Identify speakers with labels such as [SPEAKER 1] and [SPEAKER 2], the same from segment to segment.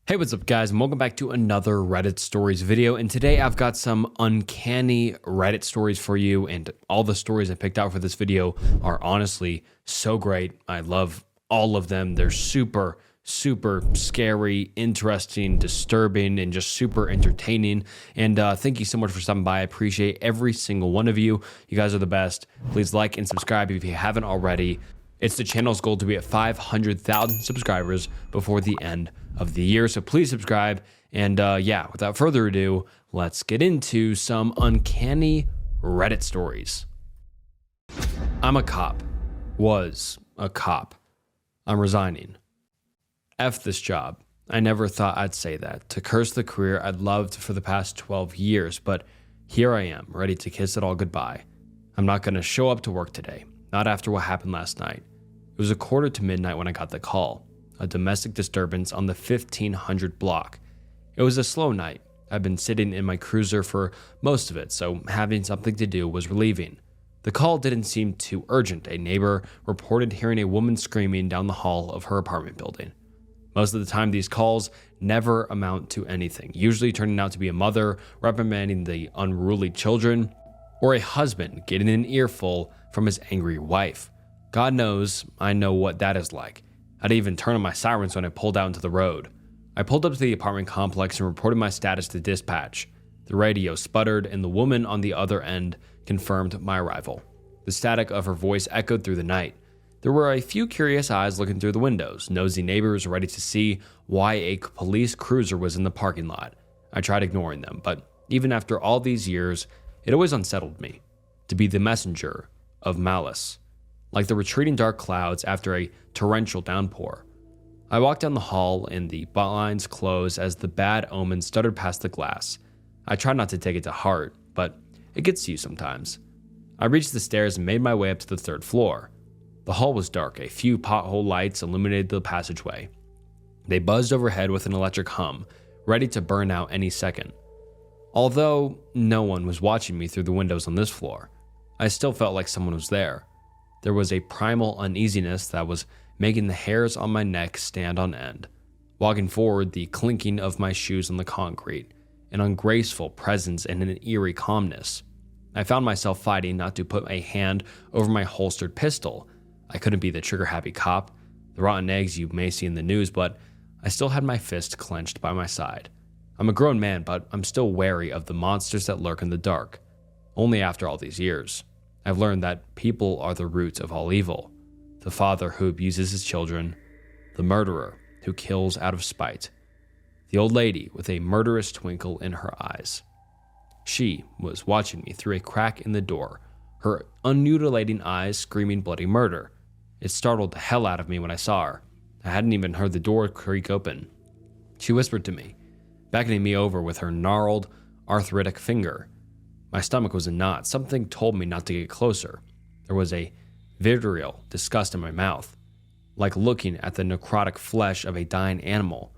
[SPEAKER 1] Hey, what's up guys, and welcome back to another Reddit Stories video. And today I've got some uncanny Reddit stories for you, and all the stories I picked out for this video are honestly so great. I love all of them. They're super scary, interesting, disturbing, and just super entertaining. And thank you so much for stopping by. I appreciate every single one of you. You guys are the best. Please like and subscribe if you haven't already. It's the channel's goal to be at 500,000 subscribers before the end of the year, so please subscribe. And yeah, without further ado, let's get into some uncanny Reddit stories. I'm a cop. Was a cop. I'm resigning. F this job. I never thought I'd say that, to curse the career I'd loved for the past 12 years, but here I am, ready to kiss it all goodbye. I'm not going to show up to work today, not after what happened last night. It was 1:45 when I got the call. A domestic disturbance on the 1500 block. It was a slow night. I'd been sitting in my cruiser for most of it, so having something to do was relieving. The call didn't seem too urgent. A neighbor reported hearing a woman screaming down the hall of her apartment building. Most of the time, these calls never amount to anything, usually turning out to be a mother reprimanding the unruly children, or a husband getting an earful from his angry wife. God knows I know what that is like. I'd even turn on my sirens when I pulled out into the road. I pulled up to the apartment complex and reported my status to dispatch. The radio sputtered and the woman on the other end confirmed my arrival. The static of her voice echoed through the night. There were a few curious eyes looking through the windows, nosy neighbors ready to see why a police cruiser was in the parking lot. I tried ignoring them, but even after all these years, it always unsettled me to be the messenger of malice, like the retreating dark clouds after a torrential downpour. I walked down the hall and the blinds closed as the bad omen stuttered past the glass. I tried not to take it to heart, but it gets to you sometimes. I reached the stairs and made my way up to the third floor. The hall was dark. A few pothole lights illuminated the passageway. They buzzed overhead with an electric hum, ready to burn out any second. Although no one was watching me through the windows on this floor, I still felt like someone was there. There was a primal uneasiness that was making the hairs on my neck stand on end. Walking forward, the clinking of my shoes on the concrete, an ungraceful presence and an eerie calmness. I found myself fighting not to put a hand over my holstered pistol. I couldn't be the trigger-happy cop, the rotten eggs you may see in the news, but I still had my fist clenched by my side. I'm a grown man, but I'm still wary of the monsters that lurk in the dark. Only after all these years, I've learned that people are the root of all evil. The father who abuses his children, the murderer who kills out of spite, the old lady with a murderous twinkle in her eyes. She was watching me through a crack in the door, her unmutilating eyes screaming bloody murder. It startled the hell out of me when I saw her. I hadn't even heard the door creak open. She whispered to me, beckoning me over with her gnarled, arthritic finger. My stomach was in knots. Something told me not to get closer. There was a vitriol disgust in my mouth, like looking at the necrotic flesh of a dying animal.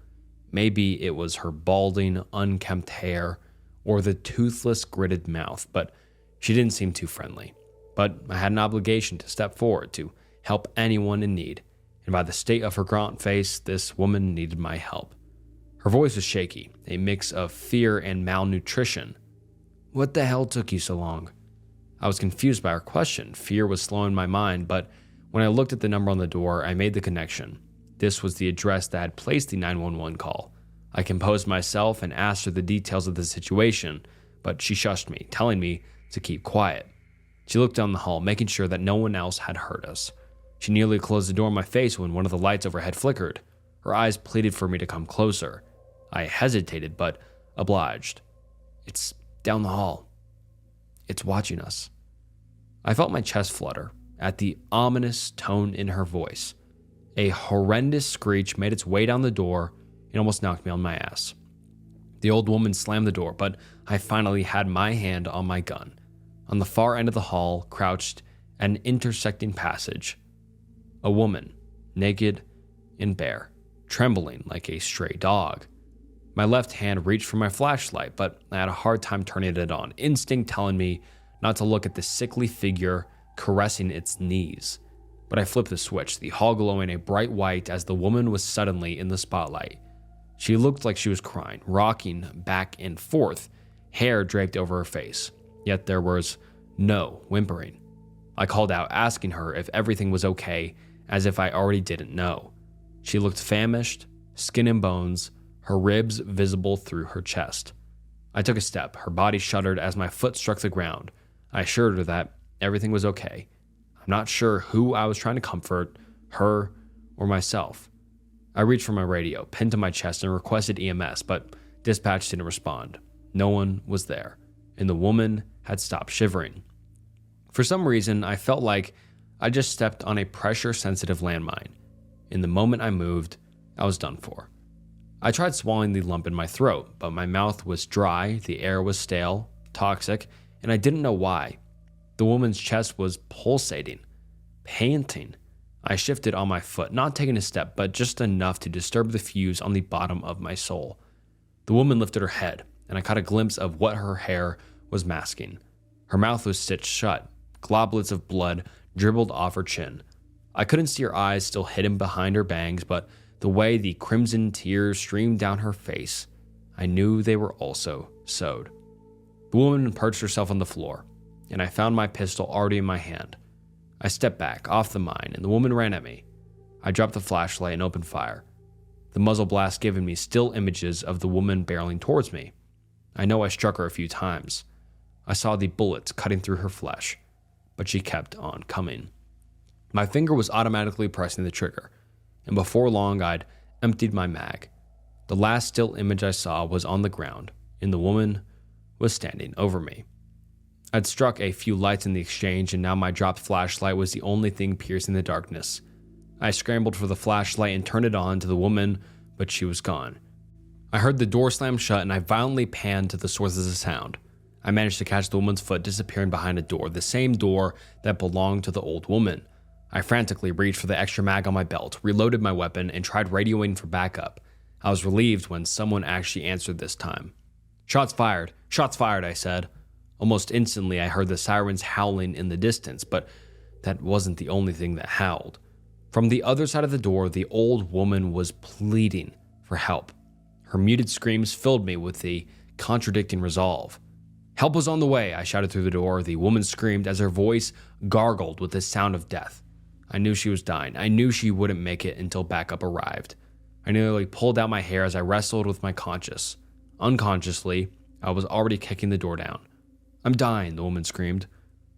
[SPEAKER 1] Maybe it was her balding, unkempt hair, or the toothless, gritted mouth, but she didn't seem too friendly. But I had an obligation to step forward to help anyone in need, and by the state of her gaunt face, this woman needed my help. Her voice was shaky, a mix of fear and malnutrition. "What the hell took you so long?" I was confused by her question. Fear was slowing my mind, but when I looked at the number on the door, I made the connection. This was the address that had placed the 911 call. I composed myself and asked her the details of the situation, but she shushed me, telling me to keep quiet. She looked down the hall, making sure that no one else had heard us. She nearly closed the door in my face when one of the lights overhead flickered. Her eyes pleaded for me to come closer. I hesitated, but obliged. "It's down the hall. It's watching us." I felt my chest flutter at the ominous tone in her voice. A horrendous screech made its way down the door and almost knocked me on my ass. The old woman slammed the door, but I finally had my hand on my gun. On the far end of the hall, crouched at an intersecting passage, a woman, naked and bare, trembling like a stray dog. My left hand reached for my flashlight, but I had a hard time turning it on, instinct telling me not to look at the sickly figure caressing its knees. But I flipped the switch, the hall glowing a bright white as the woman was suddenly in the spotlight. She looked like she was crying, rocking back and forth, hair draped over her face. Yet there was no whimpering. I called out, asking her if everything was okay, as if I already didn't know. She looked famished, skin and bones, her ribs visible through her chest. I took a step. Her body shuddered as my foot struck the ground. I assured her that everything was okay. I'm not sure who I was trying to comfort, her or myself. I reached for my radio, pinned to my chest, and requested EMS, but dispatch didn't respond. No one was there, and the woman had stopped shivering. For some reason, I felt like I just stepped on a pressure-sensitive landmine. In the moment I moved, I was done for. I tried swallowing the lump in my throat, but my mouth was dry, the air was stale, toxic, and I didn't know why. The woman's chest was pulsating, panting. I shifted on my foot, not taking a step, but just enough to disturb the fuse on the bottom of my soul. The woman lifted her head, and I caught a glimpse of what her hair was masking. Her mouth was stitched shut. Globules of blood dribbled off her chin. I couldn't see her eyes still hidden behind her bangs, but the way the crimson tears streamed down her face, I knew they were also sewed. The woman perched herself on the floor, and I found my pistol already in my hand. I stepped back off the mine, and the woman ran at me. I dropped the flashlight and opened fire, the muzzle blast giving me still images of the woman barreling towards me. I know I struck her a few times. I saw the bullets cutting through her flesh, but she kept on coming. My finger was automatically pressing the trigger, and before long I'd emptied my mag. The last still image I saw was on the ground, and the woman was standing over me. I'd struck a few lights in the exchange, and now my dropped flashlight was the only thing piercing the darkness. I scrambled for the flashlight and turned it on to the woman, but she was gone. I heard the door slam shut, and I violently panned to the source of the sound. I managed to catch the woman's foot disappearing behind a door, the same door that belonged to the old woman. I frantically reached for the extra mag on my belt, reloaded my weapon, and tried radioing for backup. I was relieved when someone actually answered this time. Shots fired, I said. Almost instantly, I heard the sirens howling in the distance, but that wasn't the only thing that howled. From the other side of the door, the old woman was pleading for help. Her muted screams filled me with the contradicting resolve. Help was on the way, I shouted through the door. The woman screamed as her voice gargled with the sound of death. I knew she was dying. I knew she wouldn't make it until backup arrived. I nearly pulled out my hair as I wrestled with my conscience. Unconsciously, I was already kicking the door down. I'm dying, the woman screamed.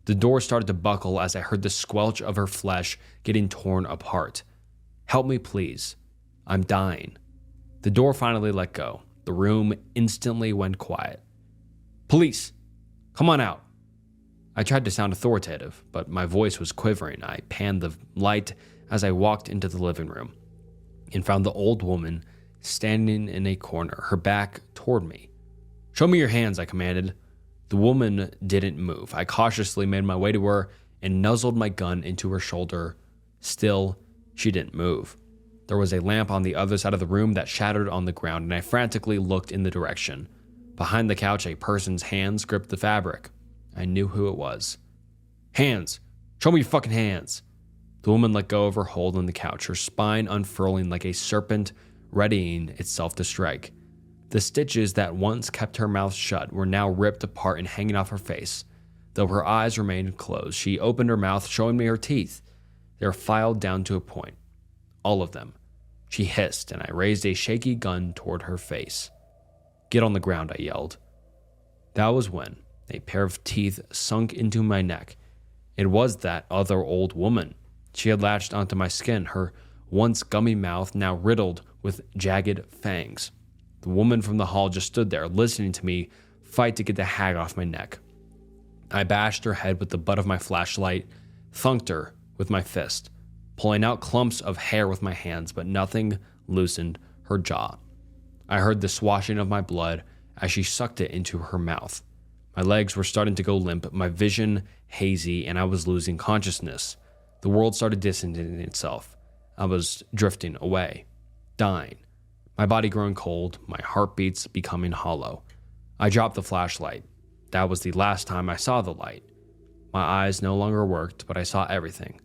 [SPEAKER 1] The door started to buckle as I heard the squelch of her flesh getting torn apart. Help me, please. I'm dying. The door finally let go. The room instantly went quiet. Police! Come on out! I tried to sound authoritative, but my voice was quivering. I panned the light as I walked into the living room and found the old woman standing in a corner, her back toward me. Show me your hands, I commanded. The woman didn't move. I cautiously made my way to her and nuzzled my gun into her shoulder. Still, she didn't move. There was a lamp on the other side of the room that shattered on the ground, and I frantically looked in the direction. Behind the couch, a person's hands gripped the fabric. I knew who it was. Hands! Show me your fucking hands! The woman let go of her hold on the couch, her spine unfurling like a serpent readying itself to strike. The stitches that once kept her mouth shut were now ripped apart and hanging off her face. Though her eyes remained closed, she opened her mouth, showing me her teeth. They were filed down to a point. All of them. She hissed, and I raised a shaky gun toward her face. Get on the ground, I yelled. That was when a pair of teeth sunk into my neck. It was that other old woman. She had latched onto my skin, her once gummy mouth now riddled with jagged fangs. The woman from the hall just stood there, listening to me fight to get the hag off my neck. I bashed her head with the butt of my flashlight, thunked her with my fist, pulling out clumps of hair with my hands, but nothing loosened her jaw. I heard the swashing of my blood as she sucked it into her mouth. My legs were starting to go limp, my vision hazy, and I was losing consciousness. The world started distancing itself. I was drifting away, dying. My body growing cold, my heartbeats becoming hollow. I dropped the flashlight. That was the last time I saw the light. My eyes no longer worked, but I saw everything,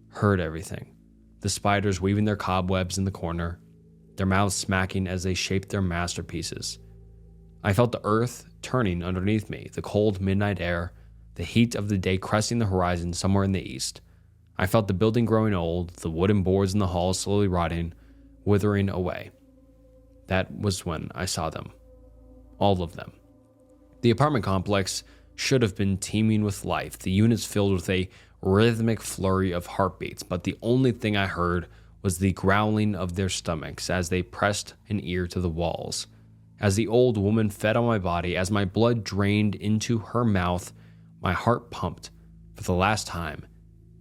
[SPEAKER 1] heard everything. The spiders weaving their cobwebs in the corner, their mouths smacking as they shaped their masterpieces. I felt the earth turning underneath me, the cold midnight air, the heat of the day cresting the horizon somewhere in the east. I felt the building growing old, the wooden boards in the hall slowly rotting, withering away. That was when I saw them. All of them. The apartment complex should have been teeming with life, the units filled with a rhythmic flurry of heartbeats, but the only thing I heard was the growling of their stomachs as they pressed an ear to the walls. As the old woman fed on my body, as my blood drained into her mouth, my heart pumped for the last time,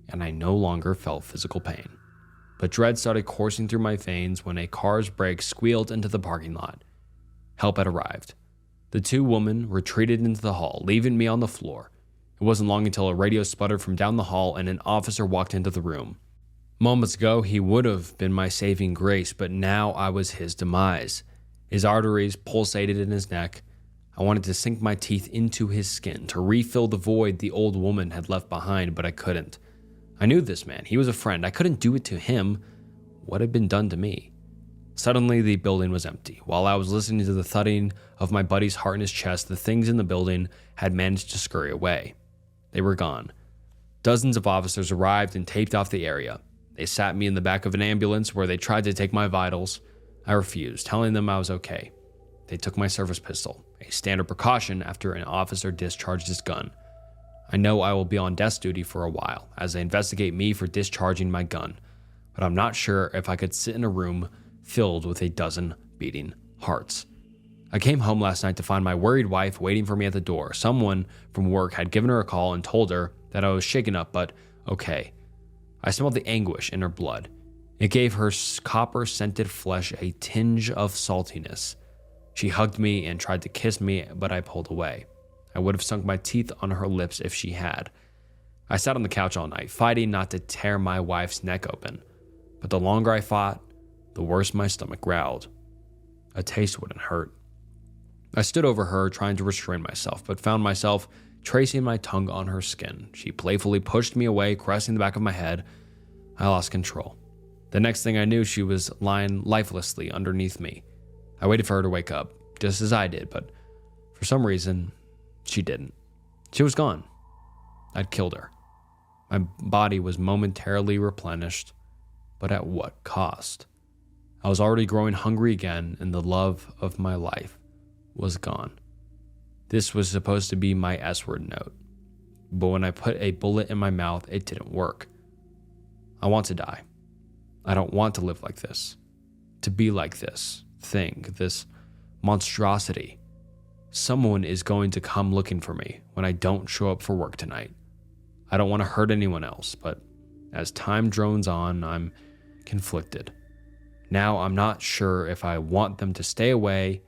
[SPEAKER 1] and I no longer felt physical pain. But dread started coursing through my veins when a car's brakes squealed into the parking lot. Help had arrived. The two women retreated into the hall, leaving me on the floor. It wasn't long until a radio sputtered from down the hall and an officer walked into the room. Moments ago, he would have been my saving grace, but now I was his demise. His arteries pulsated in his neck. I wanted to sink my teeth into his skin, to refill the void the old woman had left behind, but I couldn't. I knew this man. He was a friend. I couldn't do it to him. What had been done to me? Suddenly, the building was empty. While I was listening to the thudding of my buddy's heart in his chest, the things in the building had managed to scurry away. They were gone. Dozens of officers arrived and taped off the area. They sat me in the back of an ambulance where they tried to take my vitals. I refused, telling them I was okay. They took my service pistol, a standard precaution after an officer discharged his gun. I know I will be on desk duty for a while as they investigate me for discharging my gun, but I'm not sure if I could sit in a room filled with a dozen beating hearts. I came home last night to find my worried wife waiting for me at the door. Someone from work had given her a call and told her that I was shaken up, but okay. I smelled the anguish in her blood. It gave her copper-scented flesh a tinge of saltiness. She hugged me and tried to kiss me, but I pulled away. I would have sunk my teeth on her lips if she had. I sat on the couch all night, fighting not to tear my wife's neck open. But the longer I fought, the worse my stomach growled. A taste wouldn't hurt. I stood over her, trying to restrain myself, but found myself tracing my tongue on her skin. She playfully pushed me away, caressing the back of my head. I lost control. The next thing I knew, she was lying lifelessly underneath me. I waited for her to wake up, just as I did, but for some reason, she didn't. She was gone. I'd killed her. My body was momentarily replenished, but at what cost? I was already growing hungry again, and the love of my life was gone. This was supposed to be my S-word note, but when I put a bullet in my mouth, it didn't work. I want to die. I don't want to live like this, to be like this thing, this monstrosity. Someone is going to come looking for me when I don't show up for work tonight. I don't want to hurt anyone else, but as time drones on, I'm conflicted. Now I'm not sure if I want them to stay away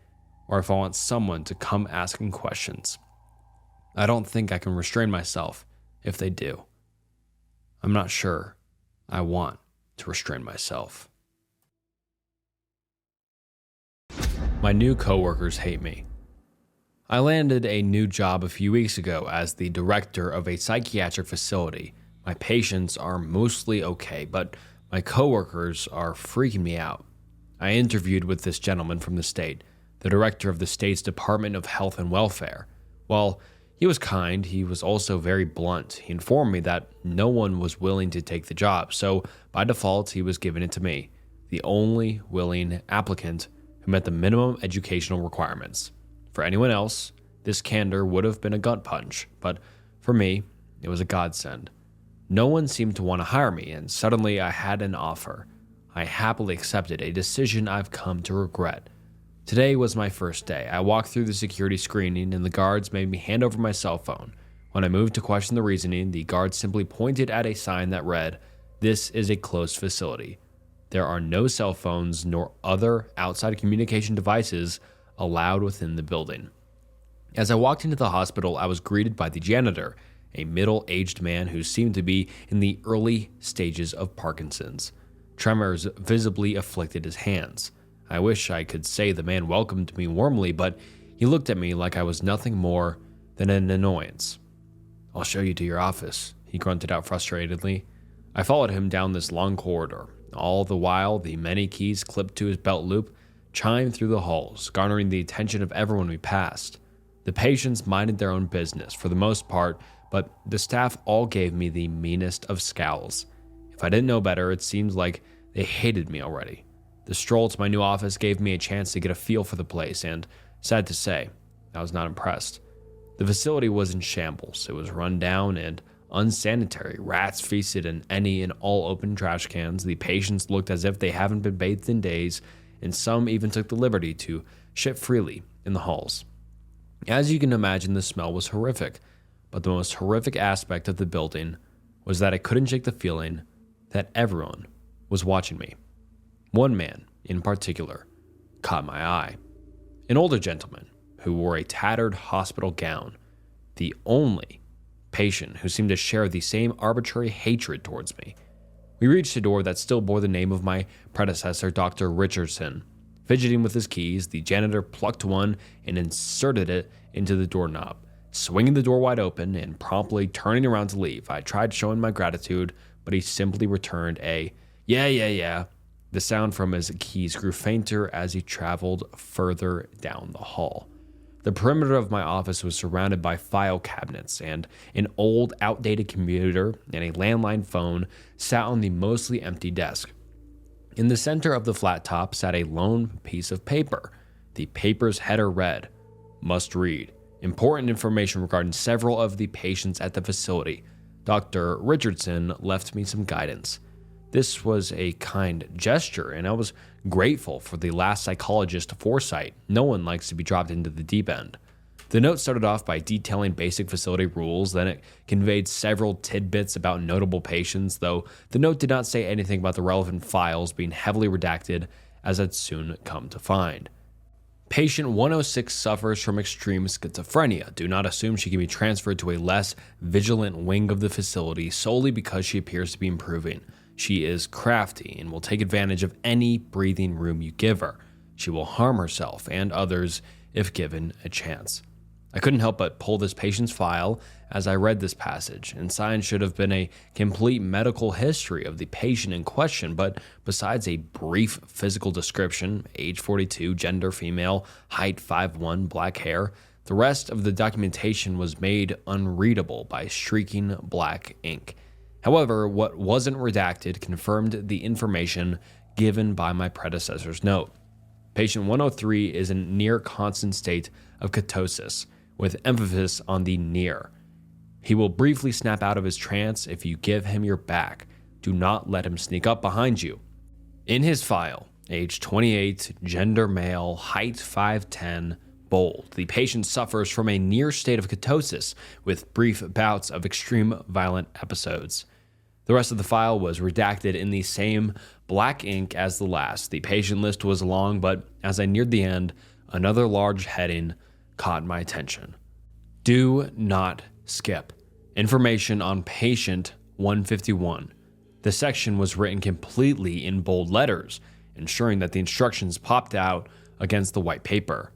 [SPEAKER 1] or if I want someone to come asking questions. I don't think I can restrain myself if they do. I'm not sure I want to restrain myself. My new coworkers hate me. I landed a new job a few weeks ago as the director of a psychiatric facility. My patients are mostly okay, but my coworkers are freaking me out. I interviewed with this gentleman from the state, the director of the state's Department of Health and Welfare. While he was kind, he was also very blunt. He informed me that no one was willing to take the job, so by default, he was giving it to me, the only willing applicant who met the minimum educational requirements. For anyone else, this candor would have been a gut punch, but for me, it was a godsend. No one seemed to want to hire me, and suddenly I had an offer. I happily accepted a decision I've come to regret. Today was my first day. I walked through the security screening, and the guards made me hand over my cell phone. When I moved to question the reasoning, the guard simply pointed at a sign that read, "This is a closed facility. There are no cell phones nor other outside communication devices allowed within the building." As I walked into the hospital, I was greeted by the janitor, a middle-aged man who seemed to be in the early stages of Parkinson's. Tremors visibly afflicted his hands. I wish I could say the man welcomed me warmly, but he looked at me like I was nothing more than an annoyance. "I'll show you to your office," he grunted out frustratedly. I followed him down this long corridor. All the while, the many keys clipped to his belt loop chimed through the halls, garnering the attention of everyone we passed. The patients minded their own business for the most part, but the staff all gave me the meanest of scowls. If I didn't know better, it seemed like they hated me already. The stroll to my new office gave me a chance to get a feel for the place, and sad to say, I was not impressed. The facility was in shambles. It was run down and unsanitary. Rats feasted in any and all open trash cans. The patients looked as if they haven't been bathed in days, and some even took the liberty to shit freely in the halls. As you can imagine, the smell was horrific, but the most horrific aspect of the building was that I couldn't shake the feeling that everyone was watching me. One man, in particular, caught my eye. An older gentleman who wore a tattered hospital gown, the only patient who seemed to share the same arbitrary hatred towards me. We reached a door that still bore the name of my predecessor, Dr. Richardson. Fidgeting with his keys, the janitor plucked one and inserted it into the doorknob. Swinging the door wide open and promptly turning around to leave, I tried showing my gratitude, but he simply returned a, yeah. The sound from his keys grew fainter as he traveled further down the hall. The perimeter of my office was surrounded by file cabinets, and an old, outdated computer and a landline phone sat on the mostly empty desk. In the center of the flat top sat a lone piece of paper. The paper's header read, "Must read. Important information regarding several of the patients at the facility. Dr. Richardson left me some guidance." This was a kind gesture, and I was grateful for the last psychologist's foresight. No one likes to be dropped into the deep end. The note started off by detailing basic facility rules, then it conveyed several tidbits about notable patients, though the note did not say anything about the relevant files being heavily redacted, as I'd soon come to find. Patient 106 suffers from extreme schizophrenia. Do not assume she can be transferred to a less vigilant wing of the facility solely because she appears to be improving. She is crafty and will take advantage of any breathing room you give her. She will harm herself and others if given a chance. I couldn't help but pull this patient's file as I read this passage. Inside should have been a complete medical history of the patient in question, but besides a brief physical description, age 42, gender female, height 5'1", black hair, the rest of the documentation was made unreadable by streaking black ink. However, what wasn't redacted confirmed the information given by my predecessor's note. Patient 103 is in near constant state of ketosis, with emphasis on the near. He will briefly snap out of his trance if you give him your back. Do not let him sneak up behind you. In his file, age 28, gender male, height 5'10", bold. The patient suffers from a near state of ketosis with brief bouts of extreme violent episodes. The rest of the file was redacted in the same black ink as the last. The patient list was long, but as I neared the end, another large heading caught my attention. Do not skip. Information on patient 151. The section was written completely in bold letters, ensuring that the instructions popped out against the white paper.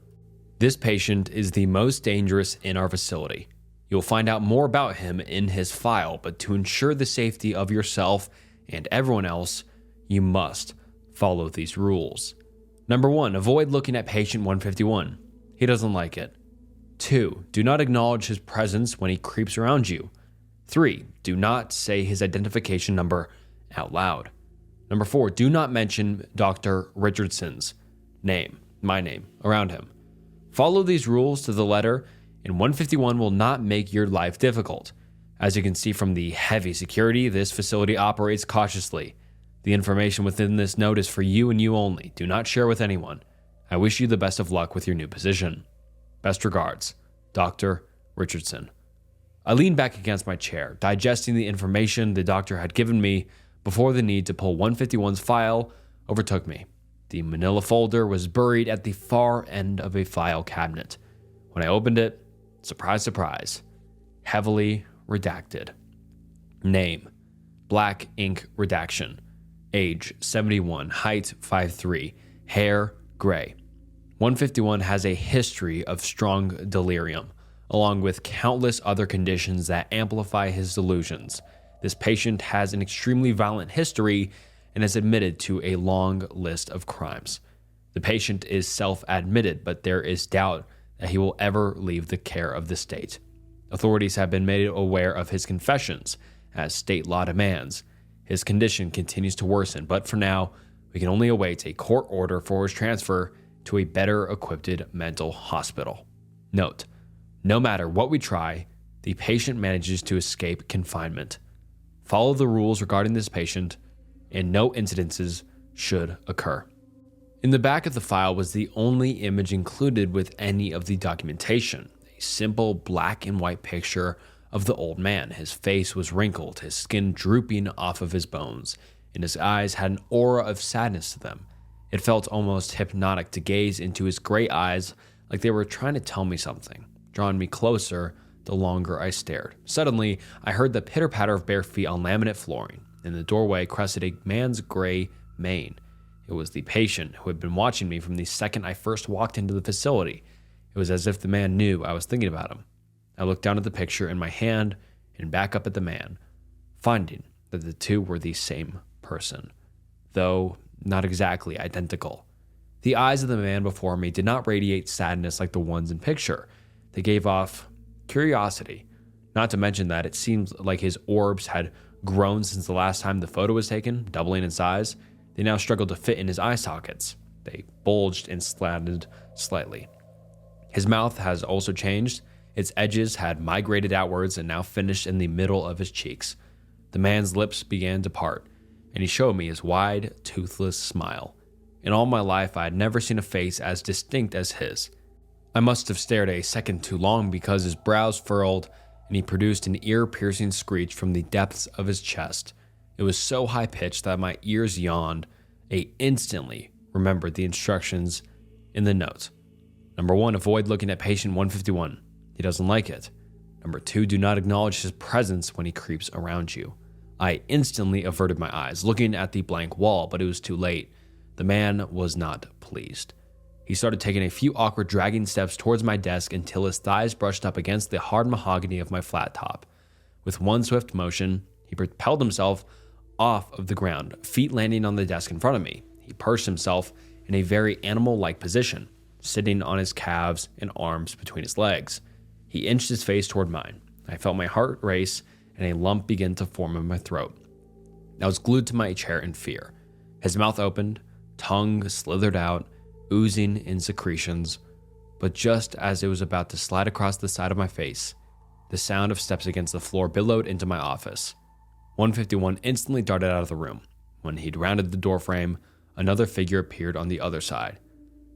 [SPEAKER 1] This patient is the most dangerous in our facility. You'll find out more about him in his file, but to ensure the safety of yourself and everyone else, you must follow these rules. Number 1, avoid looking at patient 151. He doesn't like it. 2, do not acknowledge his presence when he creeps around you. 3, do not say his identification number out loud. Number 4, do not mention Dr. Richardson's name, my name, around him. Follow these rules to the letter, and 151 will not make your life difficult. As you can see from the heavy security, this facility operates cautiously. The information within this note is for you and you only. Do not share with anyone. I wish you the best of luck with your new position. Best regards, Dr. Richardson. I leaned back against my chair, digesting the information the doctor had given me before the need to pull 151's file overtook me. The manila folder was buried at the far end of a file cabinet. When I opened it, surprise, surprise, heavily redacted. Name, black ink redaction. Age, 71, height, 5'3", hair, gray. 151 has a history of strong delirium, along with countless other conditions that amplify his delusions. This patient has an extremely violent history and is admitted to a long list of crimes. The patient is self-admitted, but there is doubt that he will ever leave the care of the state. Authorities have been made aware of his confessions, as state law demands. His condition continues to worsen, but for now, we can only await a court order for his transfer to a better equipped mental hospital. Note, no matter what we try, the patient manages to escape confinement. Follow the rules regarding this patient, and no incidences should occur. In the back of the file was the only image included with any of the documentation, a simple black and white picture of the old man. His face was wrinkled, his skin drooping off of his bones, and his eyes had an aura of sadness to them. It felt almost hypnotic to gaze into his gray eyes like they were trying to tell me something, drawing me closer the longer I stared. Suddenly, I heard the pitter-patter of bare feet on laminate flooring. In the doorway crested a man's gray mane. It was the patient who had been watching me from the second I first walked into the facility. It was as if the man knew I was thinking about him. I looked down at the picture in my hand and back up at the man, finding that the two were the same person, though not exactly identical. The eyes of the man before me did not radiate sadness like the ones in picture. They gave off curiosity, not to mention that it seemed like his orbs had grown since the last time the photo was taken, doubling in size. They now struggled to fit in his eye sockets. They bulged and slanted slightly. His mouth has also changed. Its edges had migrated outwards and now finished in the middle of his cheeks. The man's lips began to part, and he showed me his wide, toothless smile. In all my life, I had never seen a face as distinct as his. I must have stared a second too long because his brows furrowed and he produced an ear-piercing screech from the depths of his chest. It was so high-pitched that my ears yawned. I instantly remembered the instructions in the note. Number 1, avoid looking at patient 151. He doesn't like it. Number 2, do not acknowledge his presence when he creeps around you. I instantly averted my eyes, looking at the blank wall, but it was too late. The man was not pleased. He started taking a few awkward dragging steps towards my desk until his thighs brushed up against the hard mahogany of my flat top. With one swift motion, he propelled himself off of the ground, feet landing on the desk in front of me. He perched himself in a very animal-like position, sitting on his calves and arms between his legs. He inched his face toward mine. I felt my heart race and a lump begin to form in my throat. I was glued to my chair in fear. His mouth opened, tongue slithered out, oozing in secretions, but just as it was about to slide across the side of my face, the sound of steps against the floor billowed into my office. 151 instantly darted out of the room. When he'd rounded the doorframe, another figure appeared on the other side.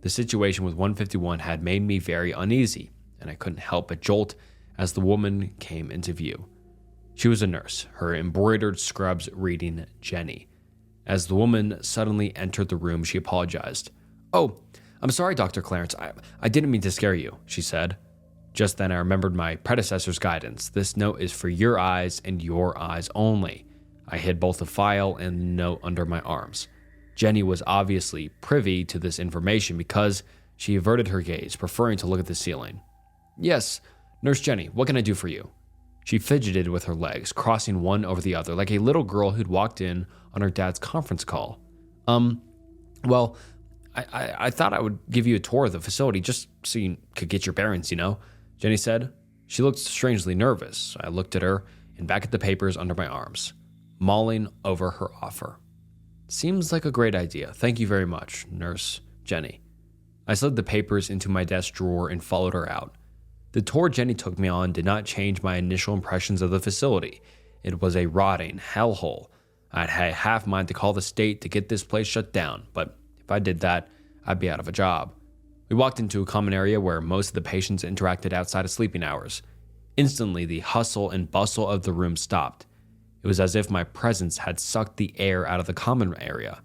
[SPEAKER 1] The situation with 151 had made me very uneasy, and I couldn't help but jolt as the woman came into view. She was a nurse, her embroidered scrubs reading Jenny. As the woman suddenly entered the room, she apologized. "Oh, I'm sorry, Dr. Clarence. I didn't mean to scare you," she said. Just then I remembered my predecessor's guidance. This note is for your eyes and your eyes only. I hid both the file and the note under my arms. Jenny was obviously privy to this information because she averted her gaze, preferring to look at the ceiling. "Yes, Nurse Jenny, what can I do for you?" She fidgeted with her legs, crossing one over the other, like a little girl who'd walked in on her dad's conference call. Well, I thought I would give you a tour of the facility just so you could get your bearings, Jenny said. She looked strangely nervous. I looked at her and back at the papers under my arms, mulling over her offer. "Seems like a great idea. Thank you very much, Nurse Jenny." I slid the papers into my desk drawer and followed her out. The tour Jenny took me on did not change my initial impressions of the facility. It was a rotting hellhole. I'd had half mind to call the state to get this place shut down, but if I did that, I'd be out of a job. We walked into a common area where most of the patients interacted outside of sleeping hours. Instantly, the hustle and bustle of the room stopped. It was as if my presence had sucked the air out of the common area.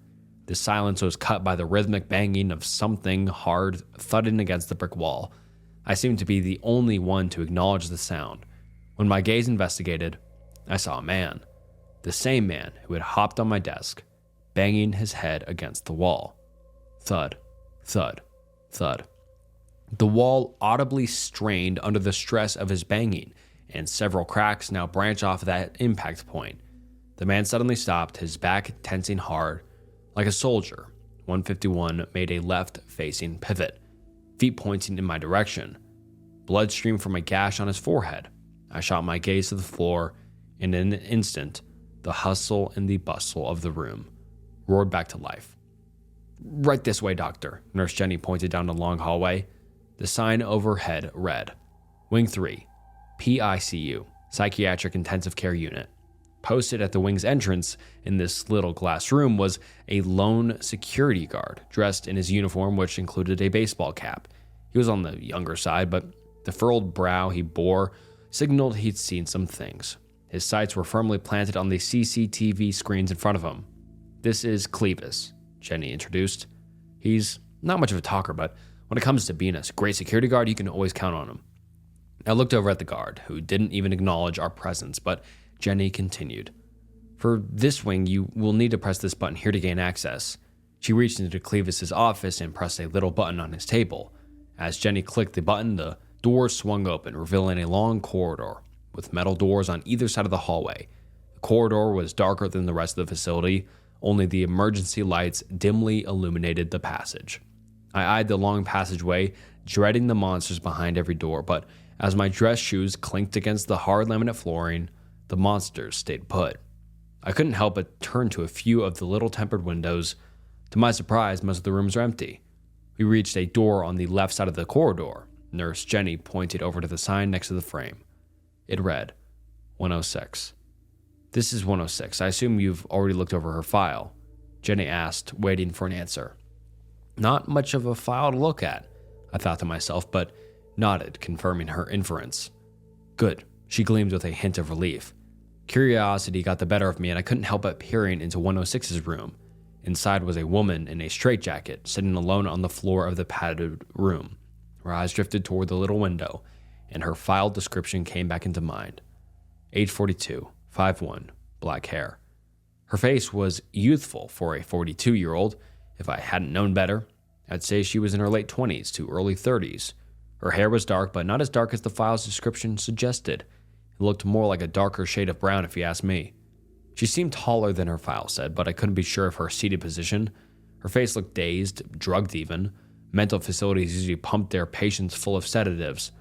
[SPEAKER 1] The silence was cut by the rhythmic banging of something hard thudding against the brick wall. I seemed to be the only one to acknowledge the sound. When my gaze investigated, I saw a man. The same man who had hopped on my desk, banging his head against the wall. Thud, thud, thud. The wall audibly strained under the stress of his banging, and several cracks now branch off that impact point. The man suddenly stopped, his back tensing hard. Like a soldier, 151 made a left-facing pivot, feet pointing in my direction. Blood streamed from a gash on his forehead. I shot my gaze to the floor, and in an instant, the hustle and the bustle of the room roared back to life. "Right this way, doctor," Nurse Jenny pointed down the long hallway. The sign overhead read, "Wing 3, PICU, Psychiatric Intensive Care Unit." Posted at the wing's entrance in this little glass room was a lone security guard, dressed in his uniform, which included a baseball cap. He was on the younger side, but the furrowed brow he bore signaled he'd seen some things. His sights were firmly planted on the CCTV screens in front of him. "This is Clevis," Jenny introduced. "He's not much of a talker, but when it comes to being a great security guard, you can always count on him." I looked over at the guard, who didn't even acknowledge our presence, but Jenny continued. "For this wing, you will need to press this button here to gain access." She reached into Clevis's office and pressed a little button on his table. As Jenny clicked the button, the door swung open, revealing a long corridor with metal doors on either side of the hallway. The corridor was darker than the rest of the facility. Only the emergency lights dimly illuminated the passage. I eyed the long passageway, dreading the monsters behind every door, but as my dress shoes clinked against the hard laminate flooring, the monsters stayed put. I couldn't help but turn to a few of the little tempered windows. To my surprise, most of the rooms were empty. We reached a door on the left side of the corridor. Nurse Jenny pointed over to the sign next to the frame. It read, 106. "This is 106. I assume you've already looked over her file," Jenny asked, waiting for an answer. Not much of a file to look at, I thought to myself, but nodded, confirming her inference. "Good," she gleamed with a hint of relief. Curiosity got the better of me, and I couldn't help but peering into 106's room. Inside was a woman in a straitjacket, sitting alone on the floor of the padded room. Her eyes drifted toward the little window, and her file description came back into mind. Age 42, 5'1", black hair. Her face was youthful for a 42-year-old. If I hadn't known better, I'd say she was in her late 20s to early 30s. Her hair was dark, but not as dark as the file's description suggested. It looked more like a darker shade of brown, if you ask me. She seemed taller than her file said, but I couldn't be sure of her seated position. Her face looked dazed, drugged even. Mental facilities usually pumped their patients full of sedatives.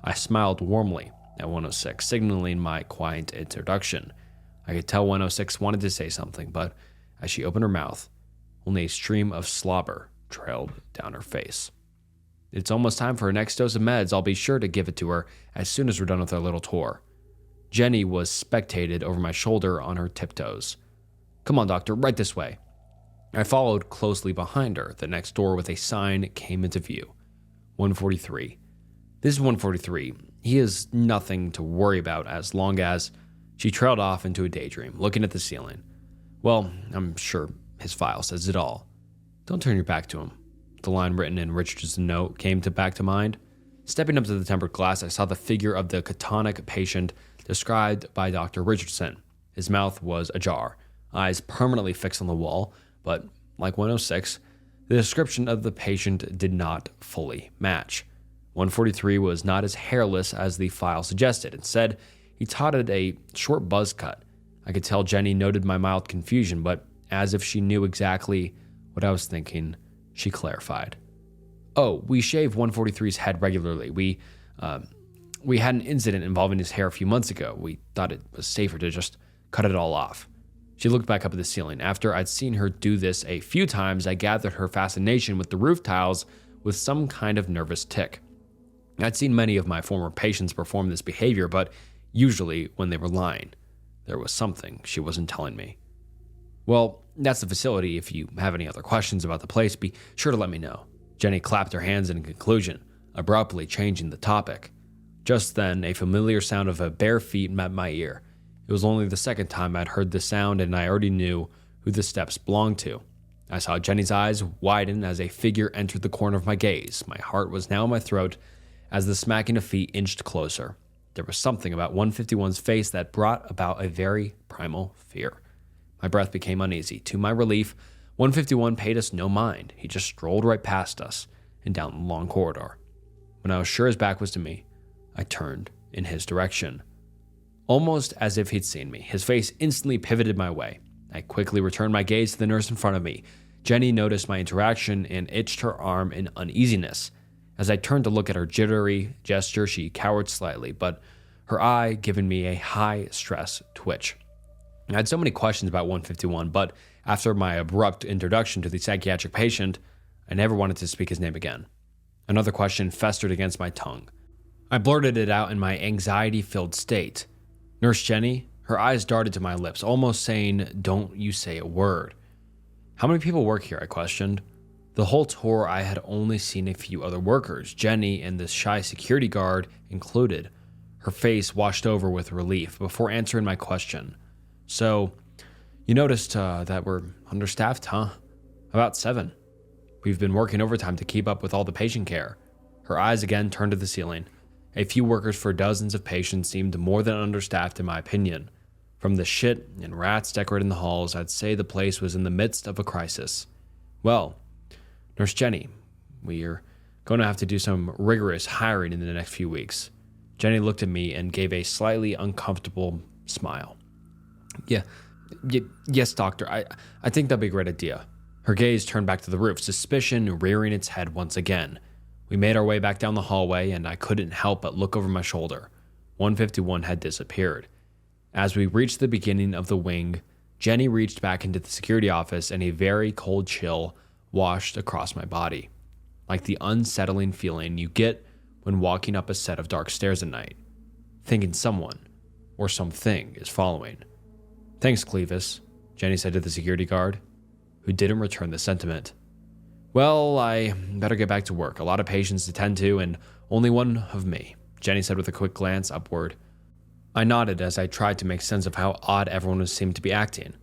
[SPEAKER 1] I smiled warmly at 106, signaling my quiet introduction. I could tell 106 wanted to say something, but as she opened her mouth, only a stream of slobber trailed down her face. "It's almost time for her next dose of meds. I'll be sure to give it to her as soon as we're done with our little tour." Jenny was spectated over my shoulder on her tiptoes. "Come on, doctor, right this way." I followed closely behind her. The next door with a sign came into view. 143. "This is 143. He has nothing to worry about as long as..." She trailed off into a daydream, looking at the ceiling. "Well, I'm sure his file says it all. Don't turn your back to him." The line written in Richard's note came back to mind. Stepping up to the tempered glass, I saw the figure of the catonic patient described by Dr. Richardson. His mouth was ajar, eyes permanently fixed on the wall, but like 106, the description of the patient did not fully match. 143 was not as hairless as the file suggested. Instead, he touted a short buzz cut. I could tell Jenny noted my mild confusion, but as if she knew exactly what I was thinking, she clarified. "Oh, we shave 143's head regularly. We had an incident involving his hair a few months ago. We thought it was safer to just cut it all off." She looked back up at the ceiling. After I'd seen her do this a few times, I gathered her fascination with the roof tiles with some kind of nervous tic. I'd seen many of my former patients perform this behavior, but usually when they were lying. There was something she wasn't telling me. "Well, that's the facility. If you have any other questions about the place, be sure to let me know." Jenny clapped her hands in conclusion, abruptly changing the topic. Just then, a familiar sound of bare feet met my ear. It was only the second time I'd heard the sound, and I already knew who the steps belonged to. I saw Jenny's eyes widen as a figure entered the corner of my gaze. My heart was now in my throat as the smacking of feet inched closer. There was something about 151's face that brought about a very primal fear. My breath became uneasy. To my relief, 151 paid us no mind. He just strolled right past us and down the long corridor. When I was sure his back was to me, I turned in his direction. Almost as if he'd seen me, his face instantly pivoted my way. I quickly returned my gaze to the nurse in front of me. Jenny noticed my interaction and itched her arm in uneasiness. As I turned to look at her jittery gesture, she cowered slightly, but her eye giving me a high-stress twitch. I had so many questions about 151, but after my abrupt introduction to the psychiatric patient, I never wanted to speak his name again. Another question festered against my tongue. I blurted it out in my anxiety-filled state. Nurse Jenny, her eyes darted to my lips, almost saying, "Don't you say a word." "How many people work here?" I questioned. The whole tour, I had only seen a few other workers, Jenny and this shy security guard included. Her face washed over with relief before answering my question. "So, you noticed that we're understaffed, huh?" "About 7. We've been working overtime to keep up with all the patient care." Her eyes again turned to the ceiling. A few workers for dozens of patients seemed more than understaffed in my opinion. From the shit and rats decorating the halls, I'd say the place was in the midst of a crisis. "Well, Nurse Jenny, we're going to have to do some rigorous hiring in the next few weeks." Jenny looked at me and gave a slightly uncomfortable smile. Yes, doctor, I think that'd be a great idea." Her gaze turned back to the roof, suspicion rearing its head once again. We made our way back down the hallway, and I couldn't help but look over my shoulder. 151 had disappeared. As we reached the beginning of the wing, Jenny reached back into the security office, and a very cold chill washed across my body, like the unsettling feeling you get when walking up a set of dark stairs at night, thinking someone or something is following. "Thanks, Clevis," Jenny said to the security guard, who didn't return the sentiment. "Well, I better get back to work. A lot of patients to tend to, and only one of me," Jenny said with a quick glance upward. I nodded as I tried to make sense of how odd everyone seemed to be acting.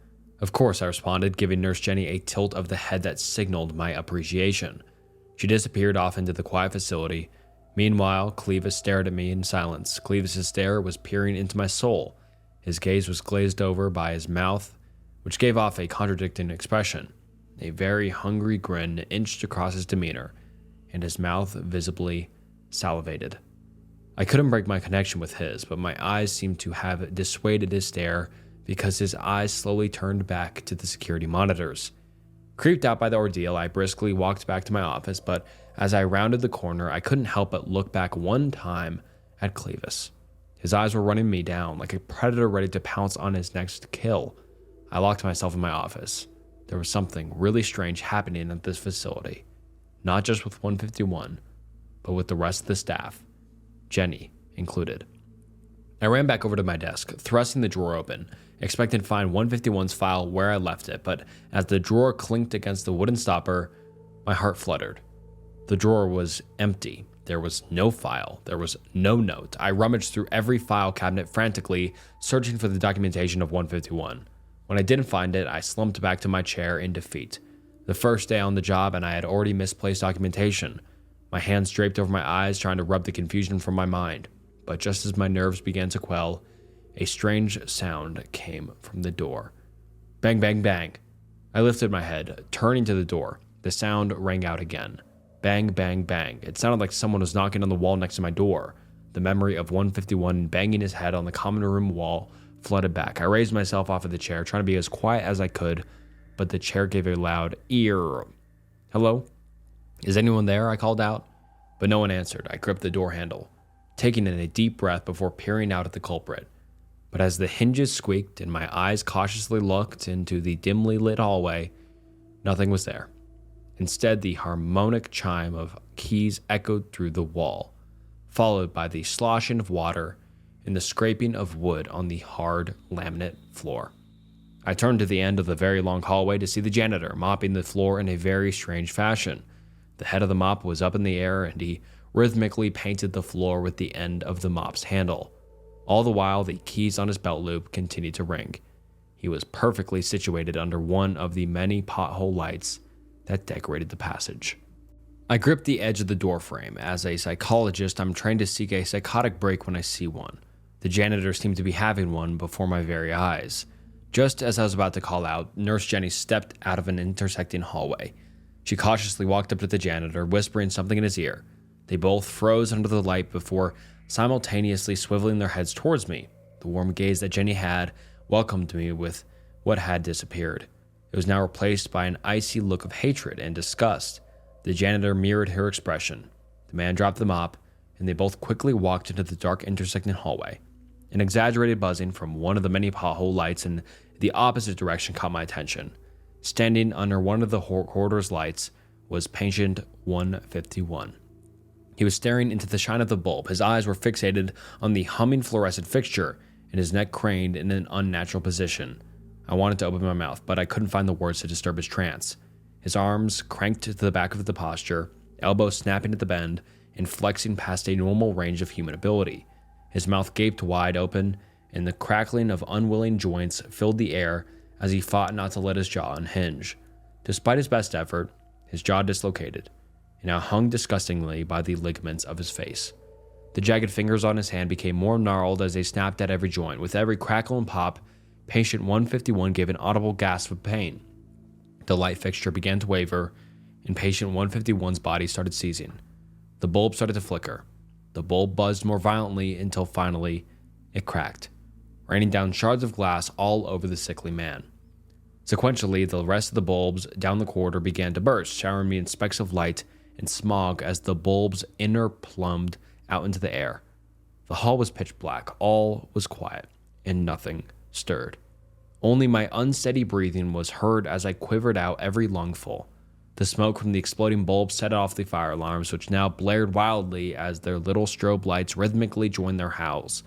[SPEAKER 1] "Of course," I responded, giving Nurse Jenny a tilt of the head that signaled my appreciation. She disappeared off into the quiet facility. Meanwhile, Clevis stared at me in silence. Clevis's stare was peering into my soul. His gaze was glazed over by his mouth, which gave off a contradicting expression. A very hungry grin inched across his demeanor, and his mouth visibly salivated. I couldn't break my connection with his, but my eyes seemed to have dissuaded his stare because his eyes slowly turned back to the security monitors. Creeped out by the ordeal, I briskly walked back to my office, but as I rounded the corner, I couldn't help but look back one time at Clevis. His eyes were running me down like a predator ready to pounce on his next kill. I locked myself in my office. There was something really strange happening at this facility, not just with 151, but with the rest of the staff, Jenny included. I ran back over to my desk, thrusting the drawer open, expecting to find 151's file where I left it, but as the drawer clinked against the wooden stopper, my heart fluttered. The drawer was empty. There was no file. There was no note. I rummaged through every file cabinet frantically, searching for the documentation of 151. When I didn't find it, I slumped back to my chair in defeat. The first day on the job, and I had already misplaced documentation. My hands draped over my eyes, trying to rub the confusion from my mind. But just as my nerves began to quell, a strange sound came from the door. Bang, bang, bang. I lifted my head, turning to the door. The sound rang out again. Bang, bang, bang. It sounded like someone was knocking on the wall next to my door. The memory of 151 banging his head on the common room wall flooded back. I raised myself off of the chair, trying to be as quiet as I could, but the chair gave a loud ear. "Hello? Is anyone there?" I called out, but no one answered. I gripped the door handle, taking in a deep breath before peering out at the culprit. But as the hinges squeaked and my eyes cautiously looked into the dimly lit hallway, nothing was there. Instead, the harmonic chime of keys echoed through the wall, followed by the sloshing of water and the scraping of wood on the hard laminate floor. I turned to the end of the very long hallway to see the janitor mopping the floor in a very strange fashion. The head of the mop was up in the air, and he rhythmically painted the floor with the end of the mop's handle. All the while, the keys on his belt loop continued to ring. He was perfectly situated under one of the many pothole lights that decorated the passage. I gripped the edge of the doorframe. As a psychologist, I'm trained to seek a psychotic break when I see one. The janitor seemed to be having one before my very eyes. Just as I was about to call out, Nurse Jenny stepped out of an intersecting hallway. She cautiously walked up to the janitor, whispering something in his ear. They both froze under the light before simultaneously swiveling their heads towards me. The warm gaze that Jenny had welcomed me with what had disappeared. It was now replaced by an icy look of hatred and disgust. The janitor mirrored her expression. The man dropped the mop, and they both quickly walked into the dark intersecting hallway. An exaggerated buzzing from one of the many pothole lights in the opposite direction caught my attention. Standing under one of the corridor's lights was patient 151. He was staring into the shine of the bulb. His eyes were fixated on the humming fluorescent fixture, and his neck craned in an unnatural position. I wanted to open my mouth, but I couldn't find the words to disturb his trance. His arms cranked to the back of the posture, elbows snapping at the bend, and flexing past a normal range of human ability. His mouth gaped wide open, and the crackling of unwilling joints filled the air as he fought not to let his jaw unhinge. Despite his best effort, his jaw dislocated, and now hung disgustingly by the ligaments of his face. The jagged fingers on his hand became more gnarled as they snapped at every joint. With every crackle and pop, patient 151 gave an audible gasp of pain. The light fixture began to waver, and patient 151's body started seizing. The bulb started to flicker. The bulb buzzed more violently until finally it cracked, raining down shards of glass all over the sickly man. Sequentially, the rest of the bulbs down the corridor began to burst, showering me in specks of light and smog as the bulb's inner plumbed out into the air. The hall was pitch black, all was quiet, and nothing stirred. Only my unsteady breathing was heard as I quivered out every lungful. The smoke from the exploding bulb set off the fire alarms, which now blared wildly as their little strobe lights rhythmically joined their howls.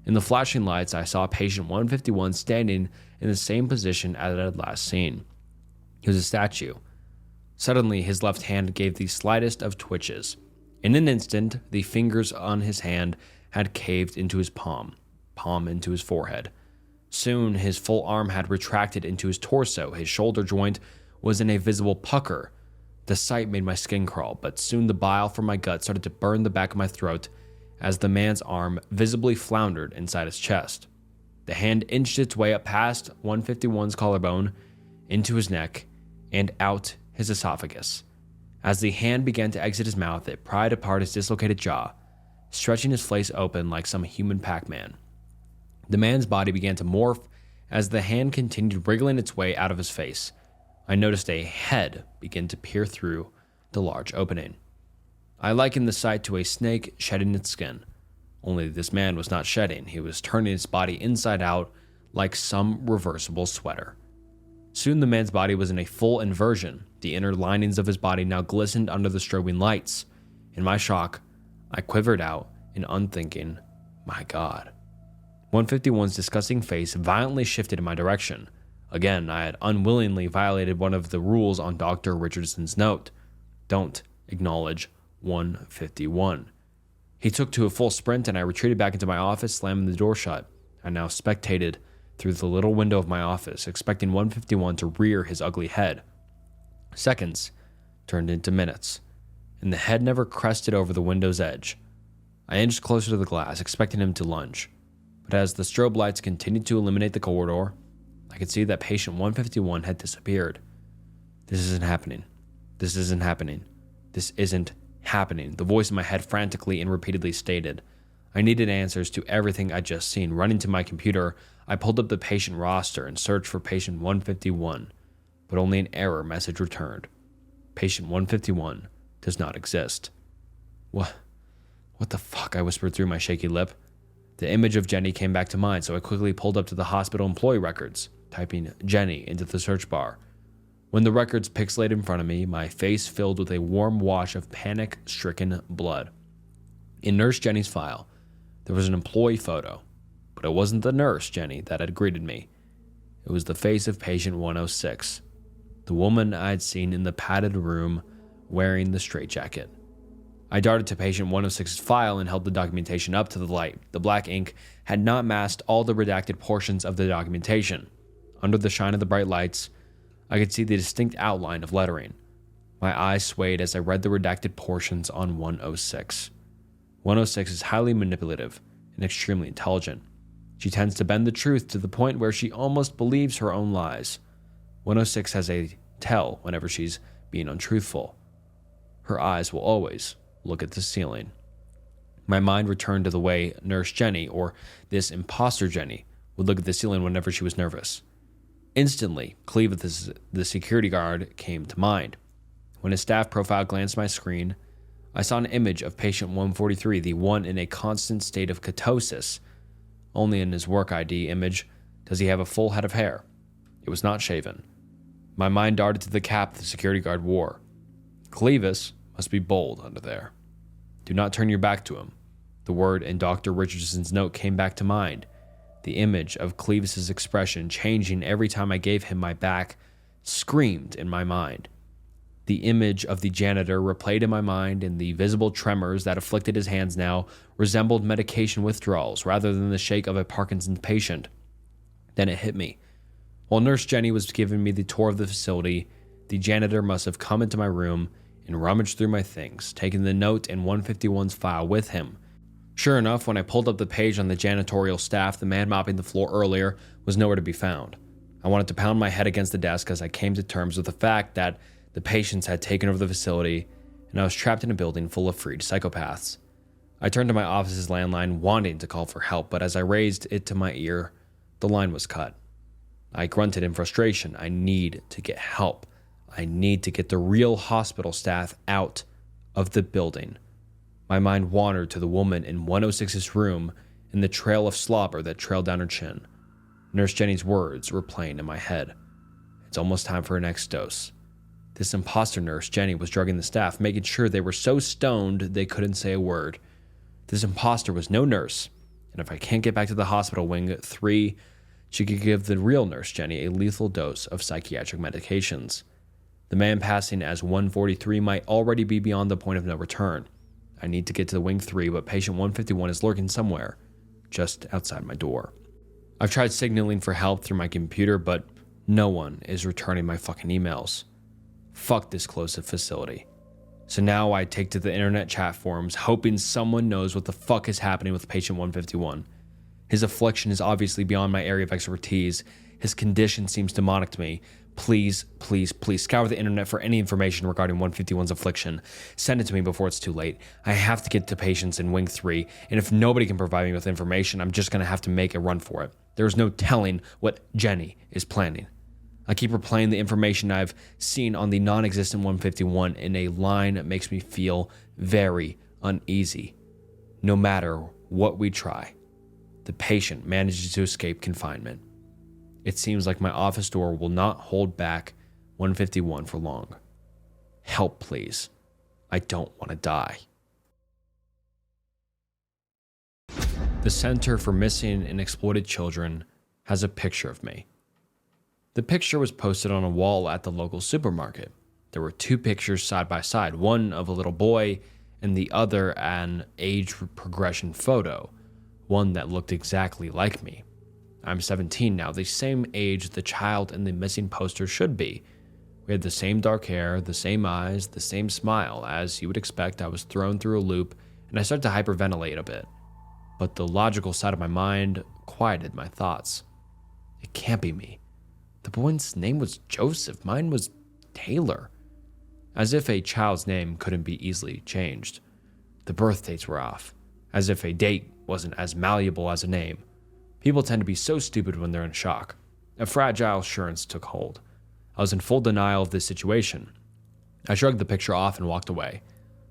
[SPEAKER 1] In the flashing lights, I saw patient 151 standing in the same position as I had last seen. He was a statue. Suddenly, his left hand gave the slightest of twitches. In an instant, the fingers on his hand had caved into his palm into his forehead. Soon, his full arm had retracted into his torso. His shoulder joint was in a visible pucker. The sight made my skin crawl, but soon the bile from my gut started to burn the back of my throat as the man's arm visibly floundered inside his chest. The hand inched its way up past 151's collarbone, into his neck, and out his esophagus. As the hand began to exit his mouth, it pried apart his dislocated jaw, stretching his face open like some human Pac-Man. The man's body began to morph as the hand continued wriggling its way out of his face. I noticed a head begin to peer through the large opening. I likened the sight to a snake shedding its skin. Only this man was not shedding. He was turning his body inside out like some reversible sweater. Soon the man's body was in a full inversion. The inner linings of his body now glistened under the strobing lights. In my shock, I quivered out in unthinking, "My God." 151's disgusting face violently shifted in my direction. Again, I had unwillingly violated one of the rules on Dr. Richardson's note. Don't acknowledge 151. He took to a full sprint, and I retreated back into my office, slamming the door shut. I now spectated through the little window of my office, expecting 151 to rear his ugly head. Seconds turned into minutes, and the head never crested over the window's edge. I inched closer to the glass, expecting him to lunge. But as the strobe lights continued to illuminate the corridor, I could see that patient 151 had disappeared. This isn't happening. This isn't happening. This isn't happening. The voice in my head frantically and repeatedly stated. I needed answers to everything I'd just seen. Running to my computer, I pulled up the patient roster and searched for patient 151, but only an error message returned. Patient 151 does not exist. What the fuck? I whispered through my shaky lip. The image of Jenny came back to mind, so I quickly pulled up to the hospital employee records, typing Jenny into the search bar. When the records pixelated in front of me, my face filled with a warm wash of panic-stricken blood. In Nurse Jenny's file, there was an employee photo, but it wasn't the nurse Jenny that had greeted me. It was the face of patient 106, the woman I had seen in the padded room wearing the straitjacket. I darted to patient 106's file and held the documentation up to the light. The black ink had not masked all the redacted portions of the documentation. Under the shine of the bright lights, I could see the distinct outline of lettering. My eyes swayed as I read the redacted portions on 106. 106 is highly manipulative and extremely intelligent. She tends to bend the truth to the point where she almost believes her own lies. 106 has a tell whenever she's being untruthful. Her eyes will always look at the ceiling. My mind returned to the way Nurse Jenny, or this imposter Jenny, would look at the ceiling whenever she was nervous. Instantly, Clevis, the security guard, came to mind. When his staff profile glanced at my screen, I saw an image of patient 143, the one in a constant state of ketosis. Only in his work ID image does he have a full head of hair. It was not shaven. My mind darted to the cap the security guard wore. Clevis must be bold under there. Do not turn your back to him. The word in Dr. Richardson's note came back to mind. The image of Clevis's expression changing every time I gave him my back screamed in my mind. The image of the janitor replayed in my mind, and the visible tremors that afflicted his hands now resembled medication withdrawals rather than the shake of a Parkinson's patient. Then it hit me. While Nurse Jenny was giving me the tour of the facility, the janitor must have come into my room and rummaged through my things, taking the note in 151's file with him. Sure enough, when I pulled up the page on the janitorial staff, the man mopping the floor earlier was nowhere to be found. I wanted to pound my head against the desk as I came to terms with the fact that the patients had taken over the facility, and I was trapped in a building full of freed psychopaths. I turned to my office's landline, wanting to call for help, but as I raised it to my ear, the line was cut. I grunted in frustration. I need to get help. I need to get the real hospital staff out of the building. My mind wandered to the woman in 106's room and the trail of slobber that trailed down her chin. Nurse Jenny's words were playing in my head. It's almost time for her next dose. This imposter Nurse Jenny was drugging the staff, making sure they were so stoned they couldn't say a word. This imposter was no nurse, and if I can't get back to the hospital wing 3, she could give the real Nurse Jenny a lethal dose of psychiatric medications. The man passing as 143 might already be beyond the point of no return. I need to get to the wing 3, but patient 151 is lurking somewhere, just outside my door. I've tried signaling for help through my computer, but no one is returning my fucking emails. Fuck this closed facility. So now I take to the internet chat forums, hoping someone knows what the fuck is happening with patient 151. His affliction is obviously beyond my area of expertise. His condition seems demonic to me. Please, please, please scour the internet for any information regarding 151's affliction. Send it to me before it's too late. I have to get to patients in Wing 3, and if nobody can provide me with information, I'm just going to have to make a run for it. There's no telling what Jenny is planning. I keep replaying the information I've seen on the non-existent 151, and a line that makes me feel very uneasy. No matter what we try, the patient manages to escape confinement. It seems like my office door will not hold back 151 for long. Help, please. I don't want to die. The Center for Missing and Exploited Children has a picture of me. The picture was posted on a wall at the local supermarket. There were two pictures side by side, one of a little boy and the other an age progression photo, one that looked exactly like me. I'm 17 now, the same age the child in the missing poster should be. We had the same dark hair, the same eyes, the same smile. As you would expect, I was thrown through a loop, and I started to hyperventilate a bit. But the logical side of my mind quieted my thoughts. It can't be me. The boy's name was Joseph. Mine was Taylor. As if a child's name couldn't be easily changed. The birth dates were off. As if a date wasn't as malleable as a name. People tend to be so stupid when they're in shock. A fragile assurance took hold. I was in full denial of this situation. I shrugged the picture off and walked away.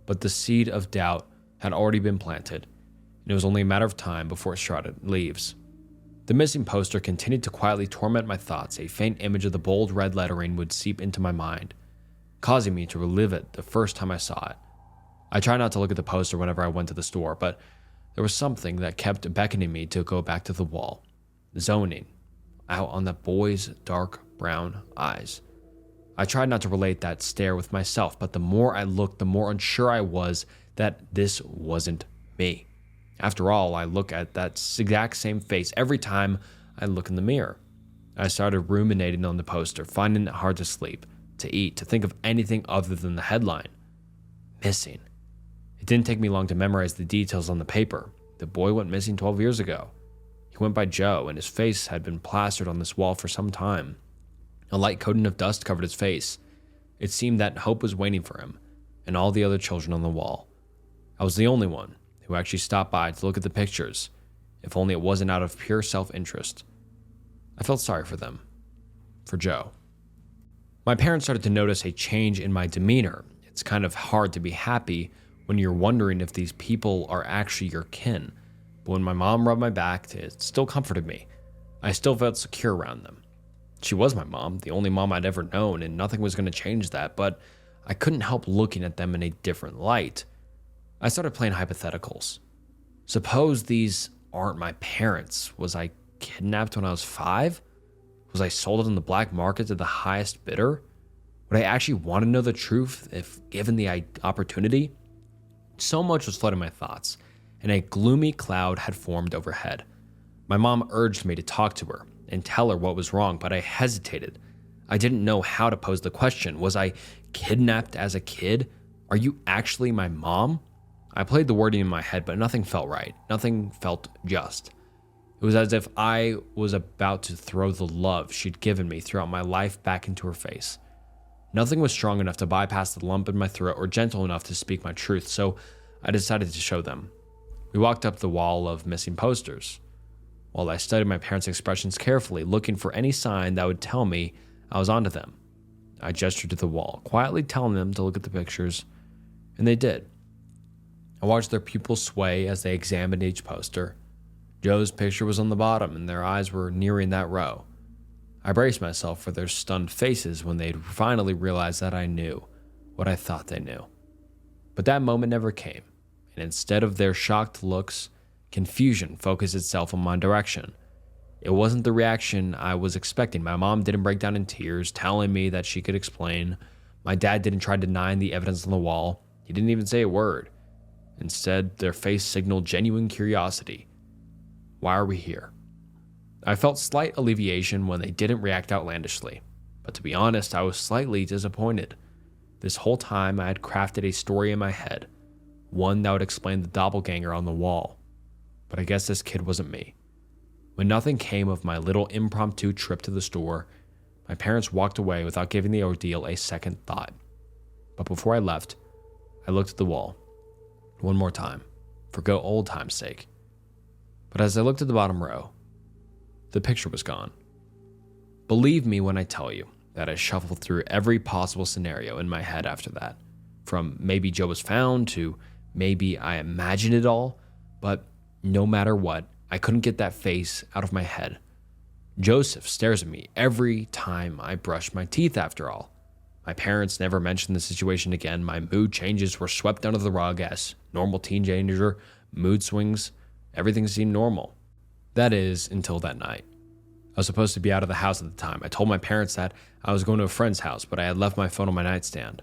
[SPEAKER 1] But the seed of doubt had already been planted, and it was only a matter of time before it sprouted leaves. The missing poster continued to quietly torment my thoughts. A faint image of the bold red lettering would seep into my mind, causing me to relive it the first time I saw it. I tried not to look at the poster whenever I went to the store, but there was something that kept beckoning me to go back to the wall, zoning out on the boy's dark brown eyes. I tried not to relate that stare with myself, but the more I looked, the more unsure I was that this wasn't me. After all, I look at that exact same face every time I look in the mirror. I started ruminating on the poster, finding it hard to sleep, to eat, to think of anything other than the headline. Missing. It didn't take me long to memorize the details on the paper. The boy went missing 12 years ago. He went by Joe, and his face had been plastered on this wall for some time. A light coating of dust covered his face. It seemed that hope was waiting for him, and all the other children on the wall. I was the only one who who actually stopped by to look at the pictures, if only it wasn't out of pure self-interest. I felt sorry for them. For Joe. My parents started to notice a change in my demeanor. It's kind of hard to be happy when you're wondering if these people are actually your kin. But when my mom rubbed my back, it still comforted me. I still felt secure around them. She was my mom, the only mom I'd ever known, and nothing was going to change that, but I couldn't help looking at them in a different light. I started playing hypotheticals. Suppose these aren't my parents. Was I kidnapped when I was 5? Was I sold on the black market to the highest bidder? Would I actually want to know the truth if given the opportunity? So much was flooding my thoughts, and a gloomy cloud had formed overhead. My mom urged me to talk to her and tell her what was wrong, but I hesitated. I didn't know how to pose the question. Was I kidnapped as a kid? Are you actually my mom? I played the wording in my head, but nothing felt right. Nothing felt just. It was as if I was about to throw the love she'd given me throughout my life back into her face. Nothing was strong enough to bypass the lump in my throat or gentle enough to speak my truth, so I decided to show them. We walked up the wall of missing posters. While I studied my parents' expressions carefully, looking for any sign that would tell me I was onto them, I gestured to the wall, quietly telling them to look at the pictures, and they did. I watched their pupils sway as they examined each poster. Joe's picture was on the bottom, and their eyes were nearing that row. I braced myself for their stunned faces when they'd finally realized that I knew what I thought they knew. But that moment never came, and instead of their shocked looks, confusion focused itself on my direction. It wasn't the reaction I was expecting. My mom didn't break down in tears, telling me that she could explain. My dad didn't try denying the evidence on the wall. He didn't even say a word. Instead, their face signaled genuine curiosity. Why are we here? I felt slight alleviation when they didn't react outlandishly, but to be honest, I was slightly disappointed. This whole time, I had crafted a story in my head, one that would explain the doppelganger on the wall. But I guess this kid wasn't me. When nothing came of my little impromptu trip to the store, my parents walked away without giving the ordeal a second thought. But before I left, I looked at the wall one more time, for good old time's sake. But as I looked at the bottom row, the picture was gone. Believe me when I tell you that I shuffled through every possible scenario in my head after that, from maybe Joe was found to maybe I imagined it all, but no matter what, I couldn't get that face out of my head. Joseph stares at me every time I brush my teeth after all. My parents never mentioned the situation again. My mood changes were swept under the rug as normal teenager mood swings. Everything seemed normal. That is, until that night. I was supposed to be out of the house at the time. I told my parents that I was going to a friend's house, but I had left my phone on my nightstand.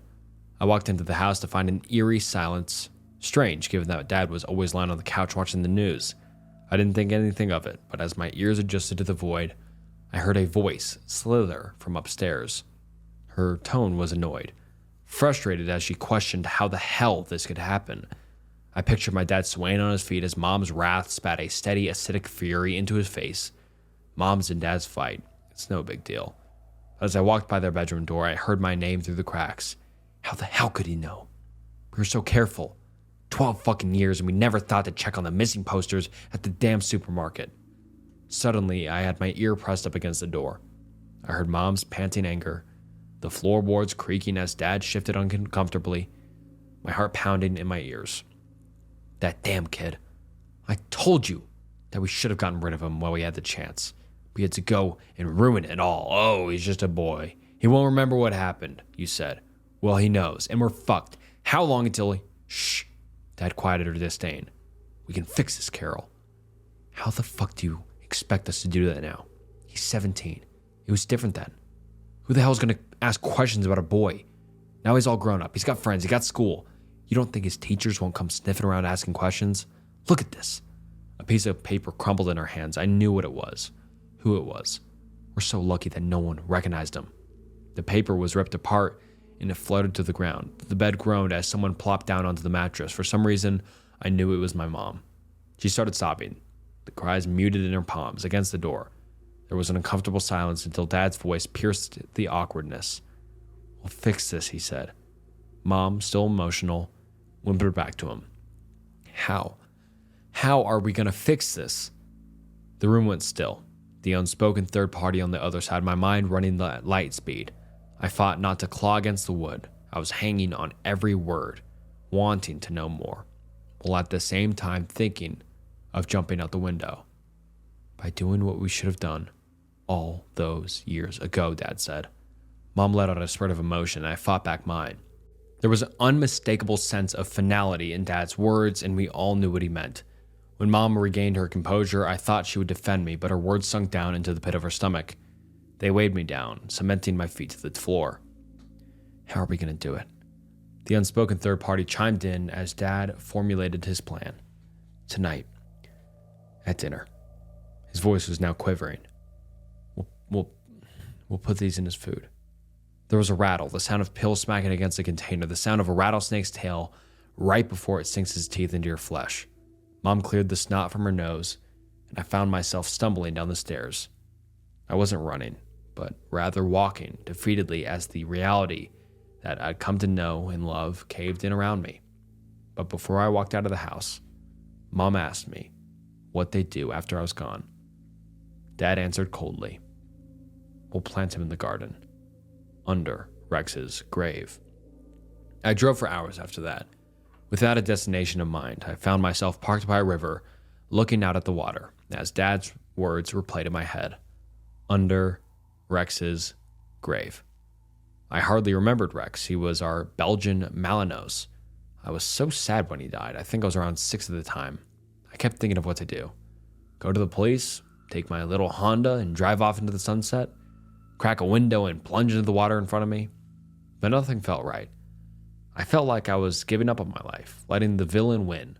[SPEAKER 1] I walked into the house to find an eerie silence. Strange, given that Dad was always lying on the couch watching the news. I didn't think anything of it, but as my ears adjusted to the void, I heard a voice slither from upstairs. Her tone was annoyed, frustrated as she questioned how the hell this could happen. I pictured my dad swaying on his feet as Mom's wrath spat a steady acidic fury into his face. Mom's and Dad's fight, it's no big deal. As I walked by their bedroom door, I heard my name through the cracks. How the hell could he know? We were so careful. 12 fucking years and we never thought to check on the missing posters at the damn supermarket. Suddenly, I had my ear pressed up against the door. I heard Mom's panting anger, the floorboards creaking as Dad shifted uncomfortably, my heart pounding in my ears. That damn kid. I told you that we should have gotten rid of him while we had the chance. We had to go and ruin it all. Oh, he's just a boy. He won't remember what happened, you said. Well, he knows, and we're fucked. How long until he... Shh. Dad quieted her disdain. We can fix this, Carol. How the fuck do you expect us to do that now? He's 17. It was different then. Who the hell is going to ask questions about a boy? Now he's all grown up. He's got friends. He got school. You don't think his teachers won't come sniffing around asking questions? Look at this. A piece of paper crumpled in her hands. I knew what it was. Who it was. We're so lucky that no one recognized him. The paper was ripped apart and it floated to the ground. The bed groaned as someone plopped down onto the mattress. For some reason, I knew it was my mom. She started sobbing, the cries muted in her palms against the door. There was an uncomfortable silence until Dad's voice pierced the awkwardness. We'll fix this, he said. Mom, still emotional, whimpered back to him. How? How are we going to fix this? The room went still. The unspoken third party on the other side, my mind running at light speed. I fought not to claw against the wood. I was hanging on every word, wanting to know more, while at the same time thinking of jumping out the window. By doing what we should have done all those years ago, Dad said. Mom let out a spurt of emotion, and I fought back mine. There was an unmistakable sense of finality in Dad's words, and we all knew what he meant. When Mom regained her composure, I thought she would defend me, but her words sunk down into the pit of her stomach. They weighed me down, cementing my feet to the floor. How are we going to do it? The unspoken third party chimed in as Dad formulated his plan. Tonight, at dinner. His voice was now quivering. We'll put these in his food. There was a rattle, the sound of pills smacking against a container, the sound of a rattlesnake's tail right before it sinks its teeth into your flesh. Mom cleared the snot from her nose, and I found myself stumbling down the stairs. I wasn't running, but rather walking defeatedly as the reality that I'd come to know and love caved in around me. But before I walked out of the house, Mom asked me what they'd do after I was gone. Dad answered coldly, "We'll plant him in the garden, under Rex's grave." I drove for hours after that. Without a destination in mind, I found myself parked by a river, looking out at the water, as Dad's words replayed in my head. Under Rex's grave. I hardly remembered Rex. He was our Belgian Malinois. I was so sad when he died. I think I was around 6 at the time. I kept thinking of what to do. Go to the police, take my little Honda and drive off into the sunset, crack a window and plunge into the water in front of me. But nothing felt right. I felt like I was giving up on my life, letting the villain win.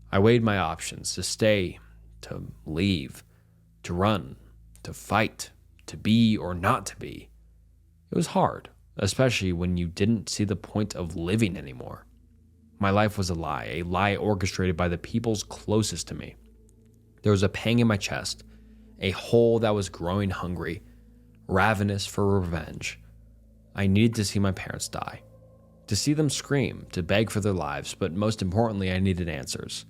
[SPEAKER 1] I weighed my options: to stay, to leave, to run, to fight, to be or not to be. It was hard, especially when you didn't see the point of living anymore. My life was a lie orchestrated by the peoples closest to me. There was a pang in my chest, a hole that was growing hungry, ravenous for revenge. I needed to see my parents die, to see them scream, to beg for their lives, but most importantly, I needed answers.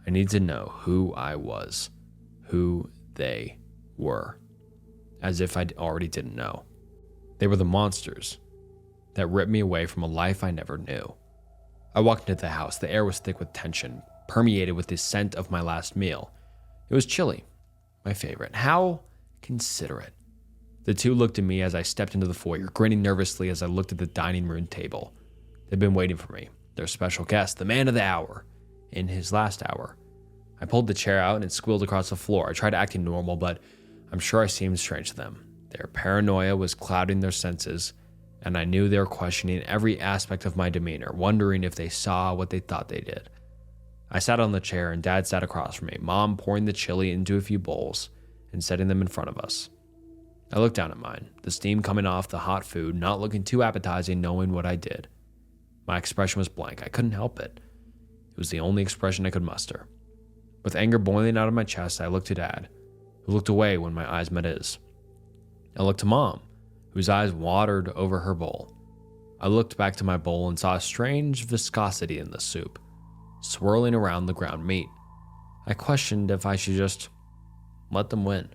[SPEAKER 1] I needed to know who I was, who they were, as if I already didn't know. They were the monsters that ripped me away from a life I never knew. I walked into the house. The air was thick with tension, permeated with the scent of my last meal. It was chili, my favorite. How considerate. The two looked at me as I stepped into the foyer, grinning nervously as I looked at the dining room table. They'd been waiting for me, their special guest, the man of the hour, in his last hour. I pulled the chair out and squealed across the floor. I tried acting normal, but I'm sure I seemed strange to them. Their paranoia was clouding their senses, and I knew they were questioning every aspect of my demeanor, wondering if they saw what they thought they did. I sat on the chair, and Dad sat across from me, Mom pouring the chili into a few bowls and setting them in front of us. I looked down at mine, the steam coming off the hot food, not looking too appetizing, knowing what I did. My expression was blank. I couldn't help it. It was the only expression I could muster. With anger boiling out of my chest, I looked to Dad, who looked away when my eyes met his. I looked to Mom, whose eyes watered over her bowl. I looked back to my bowl and saw a strange viscosity in the soup, swirling around the ground meat. I questioned if I should just let them win,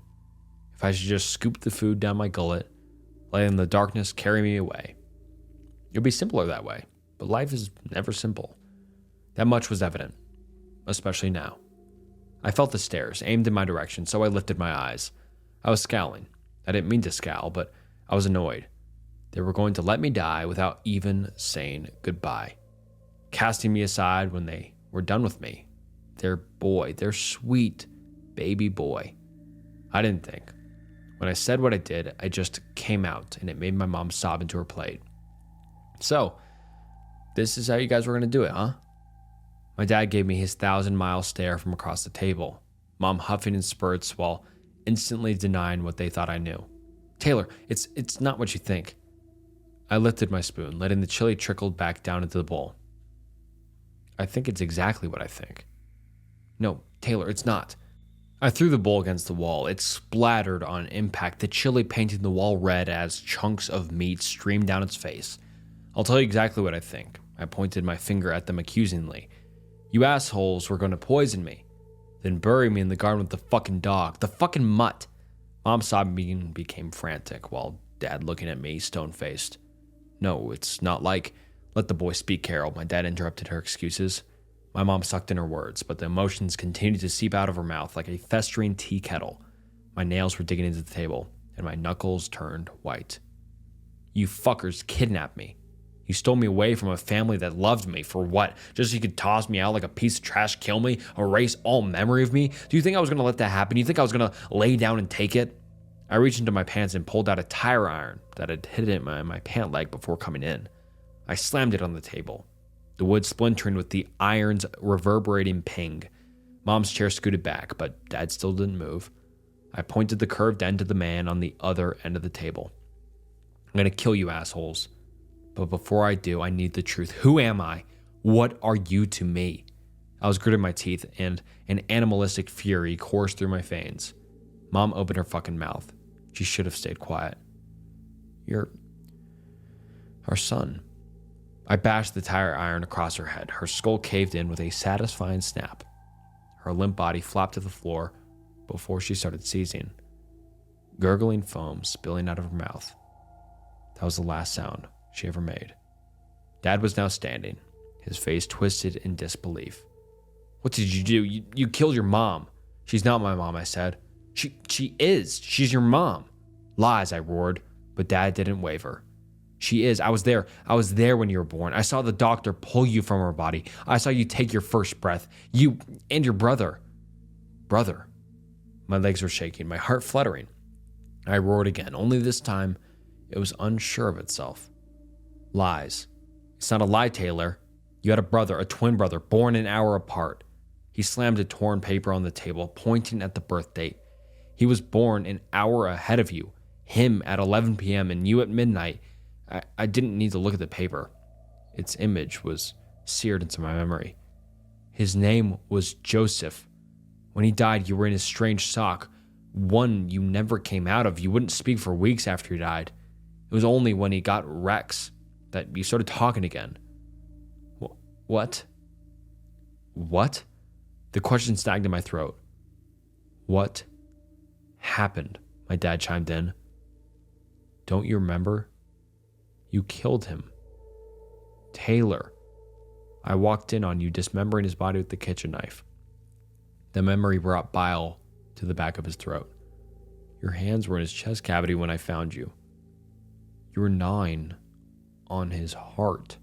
[SPEAKER 1] if I should just scoop the food down my gullet, letting the darkness carry me away. It would be simpler that way, but life is never simple. That much was evident, especially now. I felt the stares aimed in my direction, so I lifted my eyes. I was scowling. I didn't mean to scowl, but I was annoyed. They were going to let me die without even saying goodbye, casting me aside when they were done with me. Their boy, their sweet baby boy. I didn't think. When I said what I did, I just came out, and it made my mom sob into her plate. So, this is how you guys were going to do it, huh? My dad gave me his 1,000-mile stare from across the table, Mom huffing in spurts while instantly denying what they thought I knew. Taylor, it's not what you think. I lifted my spoon, letting the chili trickle back down into the bowl. I think it's exactly what I think. No, Taylor, it's not. I threw the bowl against the wall. It splattered on impact, the chili painting the wall red as chunks of meat streamed down its face. I'll tell you exactly what I think. I pointed my finger at them accusingly. You assholes were going to poison me. then bury me in the garden with the fucking dog, the fucking mutt. Mom saw me and became frantic, while Dad looking at me, stone-faced. No, it's not like, let the boy speak, Carol, my dad interrupted her excuses. My mom sucked in her words, but the emotions continued to seep out of her mouth like a festering tea kettle. My nails were digging into the table, and my knuckles turned white. You fuckers kidnapped me. You stole me away from a family that loved me. For what? Just so you could toss me out like a piece of trash, kill me, erase all memory of me? Do you think I was going to let that happen? Do you think I was going to lay down and take it? I reached into my pants and pulled out a tire iron that had hidden in my pant leg before coming in. I slammed it on the table, the wood splintering with the iron's reverberating ping. Mom's chair scooted back, but Dad still didn't move. I pointed the curved end to the man on the other end of the table. I'm going to kill you assholes. But before I do, I need the truth. Who am I? What are you to me? I was gritting my teeth, and an animalistic fury coursed through my veins. Mom opened her fucking mouth. She should have stayed quiet. You're our son. I bashed the tire iron across her head. Her skull caved in with a satisfying snap. Her limp body flopped to the floor before she started seizing, gurgling foam spilling out of her mouth. That was the last sound she ever made. Dad was now standing, his face twisted in disbelief. What did you do? You killed your mom. She's not my mom, I said. She is. She's your mom. Lies, I roared, but Dad didn't waver. She is. I was there. I was there when you were born. I saw the doctor pull you from her body. I saw you take your first breath. You and your brother. Brother. My legs were shaking, my heart fluttering. I roared again, only this time it was unsure of itself. Lies. It's not a lie, Taylor. You had a brother, a twin brother, born an hour apart. He slammed a torn paper on the table, pointing at the birth date. He was born an hour ahead of you. Him at 11 p.m. and you at midnight. I didn't need to look at the paper. Its image was seared into my memory. His name was Joseph. When he died, you were in a strange shock, one you never came out of. You wouldn't speak for weeks after he died. It was only when he got Rex that you started talking again. What? What? The question snagged in my throat. What happened? My dad chimed in. Don't you remember? You killed him. Taylor. I walked in on you dismembering his body with the kitchen knife. The memory brought bile to the back of his throat. Your hands were in his chest cavity when I found you. You were gnawing on his heart.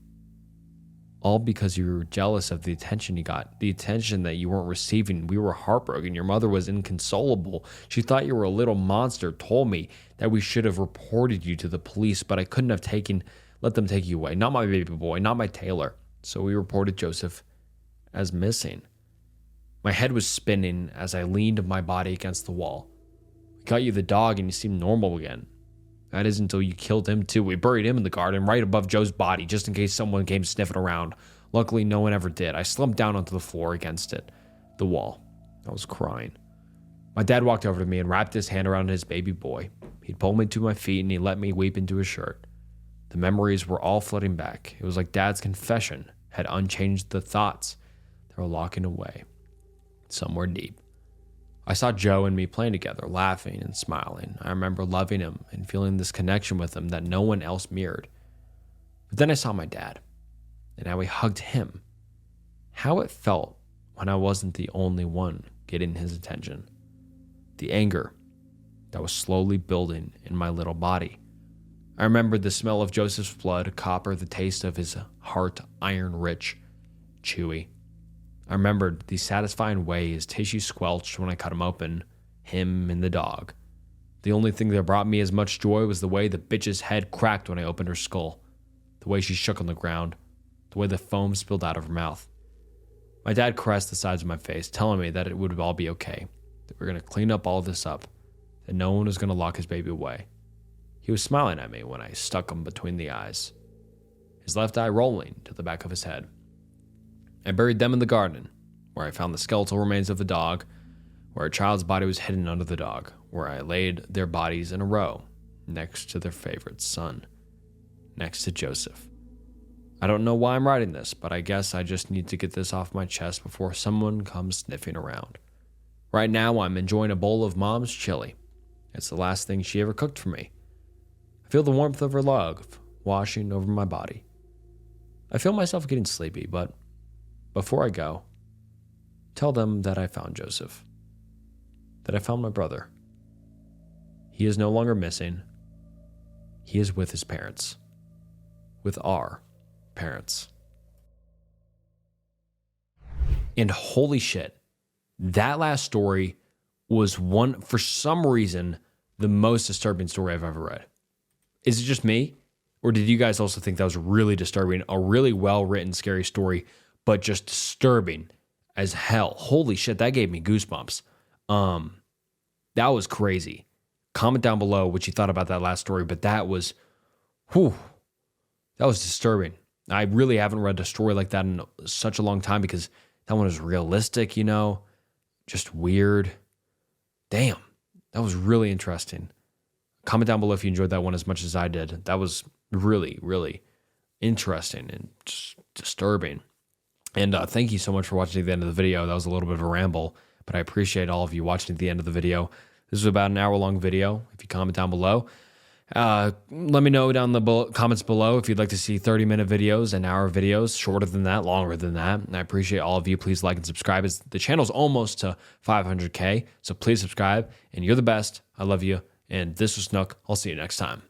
[SPEAKER 1] All because you were jealous of the attention he got, the attention that you weren't receiving. We were heartbroken. Your mother was inconsolable. She thought you were a little monster, told me that we should have reported you to the police, but I couldn't have let them take you away. Not my baby boy, not my Taylor. So we reported Joseph as missing. My head was spinning as I leaned my body against the wall. We got you the dog and you seemed normal again. That is until you killed him too. We buried him in the garden right above Joe's body just in case someone came sniffing around. Luckily, no one ever did. I slumped down onto the floor against the wall. I was crying. My dad walked over to me and wrapped his hand around his baby boy. He'd pulled me to my feet and he let me weep into his shirt. The memories were all flooding back. It was like Dad's confession had unchanged the thoughts that were locking away somewhere deep. I saw Joe and me playing together, laughing and smiling. I remember loving him and feeling this connection with him that no one else mirrored. But then I saw my dad, and how he hugged him. How it felt when I wasn't the only one getting his attention. The anger that was slowly building in my little body. I remembered the smell of Joseph's blood, copper, the taste of his heart, iron-rich, chewy. I remembered the satisfying way his tissue squelched when I cut him open, him and the dog. The only thing that brought me as much joy was the way the bitch's head cracked when I opened her skull, the way she shook on the ground, the way the foam spilled out of her mouth. My dad caressed the sides of my face, telling me that it would all be okay, that we were going to clean up all this up, that no one was going to lock his baby away. He was smiling at me when I stuck him between the eyes, his left eye rolling to the back of his head. I buried them in the garden, where I found the skeletal remains of the dog, where a child's body was hidden under the dog, where I laid their bodies in a row, next to their favorite son, next to Joseph. I don't know why I'm writing this, but I guess I just need to get this off my chest before someone comes sniffing around. Right now, I'm enjoying a bowl of mom's chili. It's the last thing she ever cooked for me. I feel the warmth of her love washing over my body. I feel myself getting sleepy, but before I go, tell them that I found Joseph, that I found my brother. He is no longer missing. He is with his parents, with our parents. And holy shit, that last story was for some reason, the most disturbing story I've ever read. Is it just me? Or did you guys also think that was really disturbing? A really well-written, scary story, but just disturbing as hell. Holy shit, that gave me goosebumps. That was crazy. Comment down below what you thought about that last story, but that was disturbing. I really haven't read a story like that in such a long time because that one was realistic, just weird. Damn, that was really interesting. Comment down below if you enjoyed that one as much as I did. That was really, really interesting and just disturbing. And thank you so much for watching to the end of the video. That was a little bit of a ramble, but I appreciate all of you watching to the end of the video. This is about an hour-long video. If you comment down below, let me know down the comments below if you'd like to see 30-minute videos and hour videos, shorter than that, longer than that. And I appreciate all of you. Please like and subscribe. The channel's almost to 500K, so please subscribe. And you're the best. I love you. And this was Snook. I'll see you next time.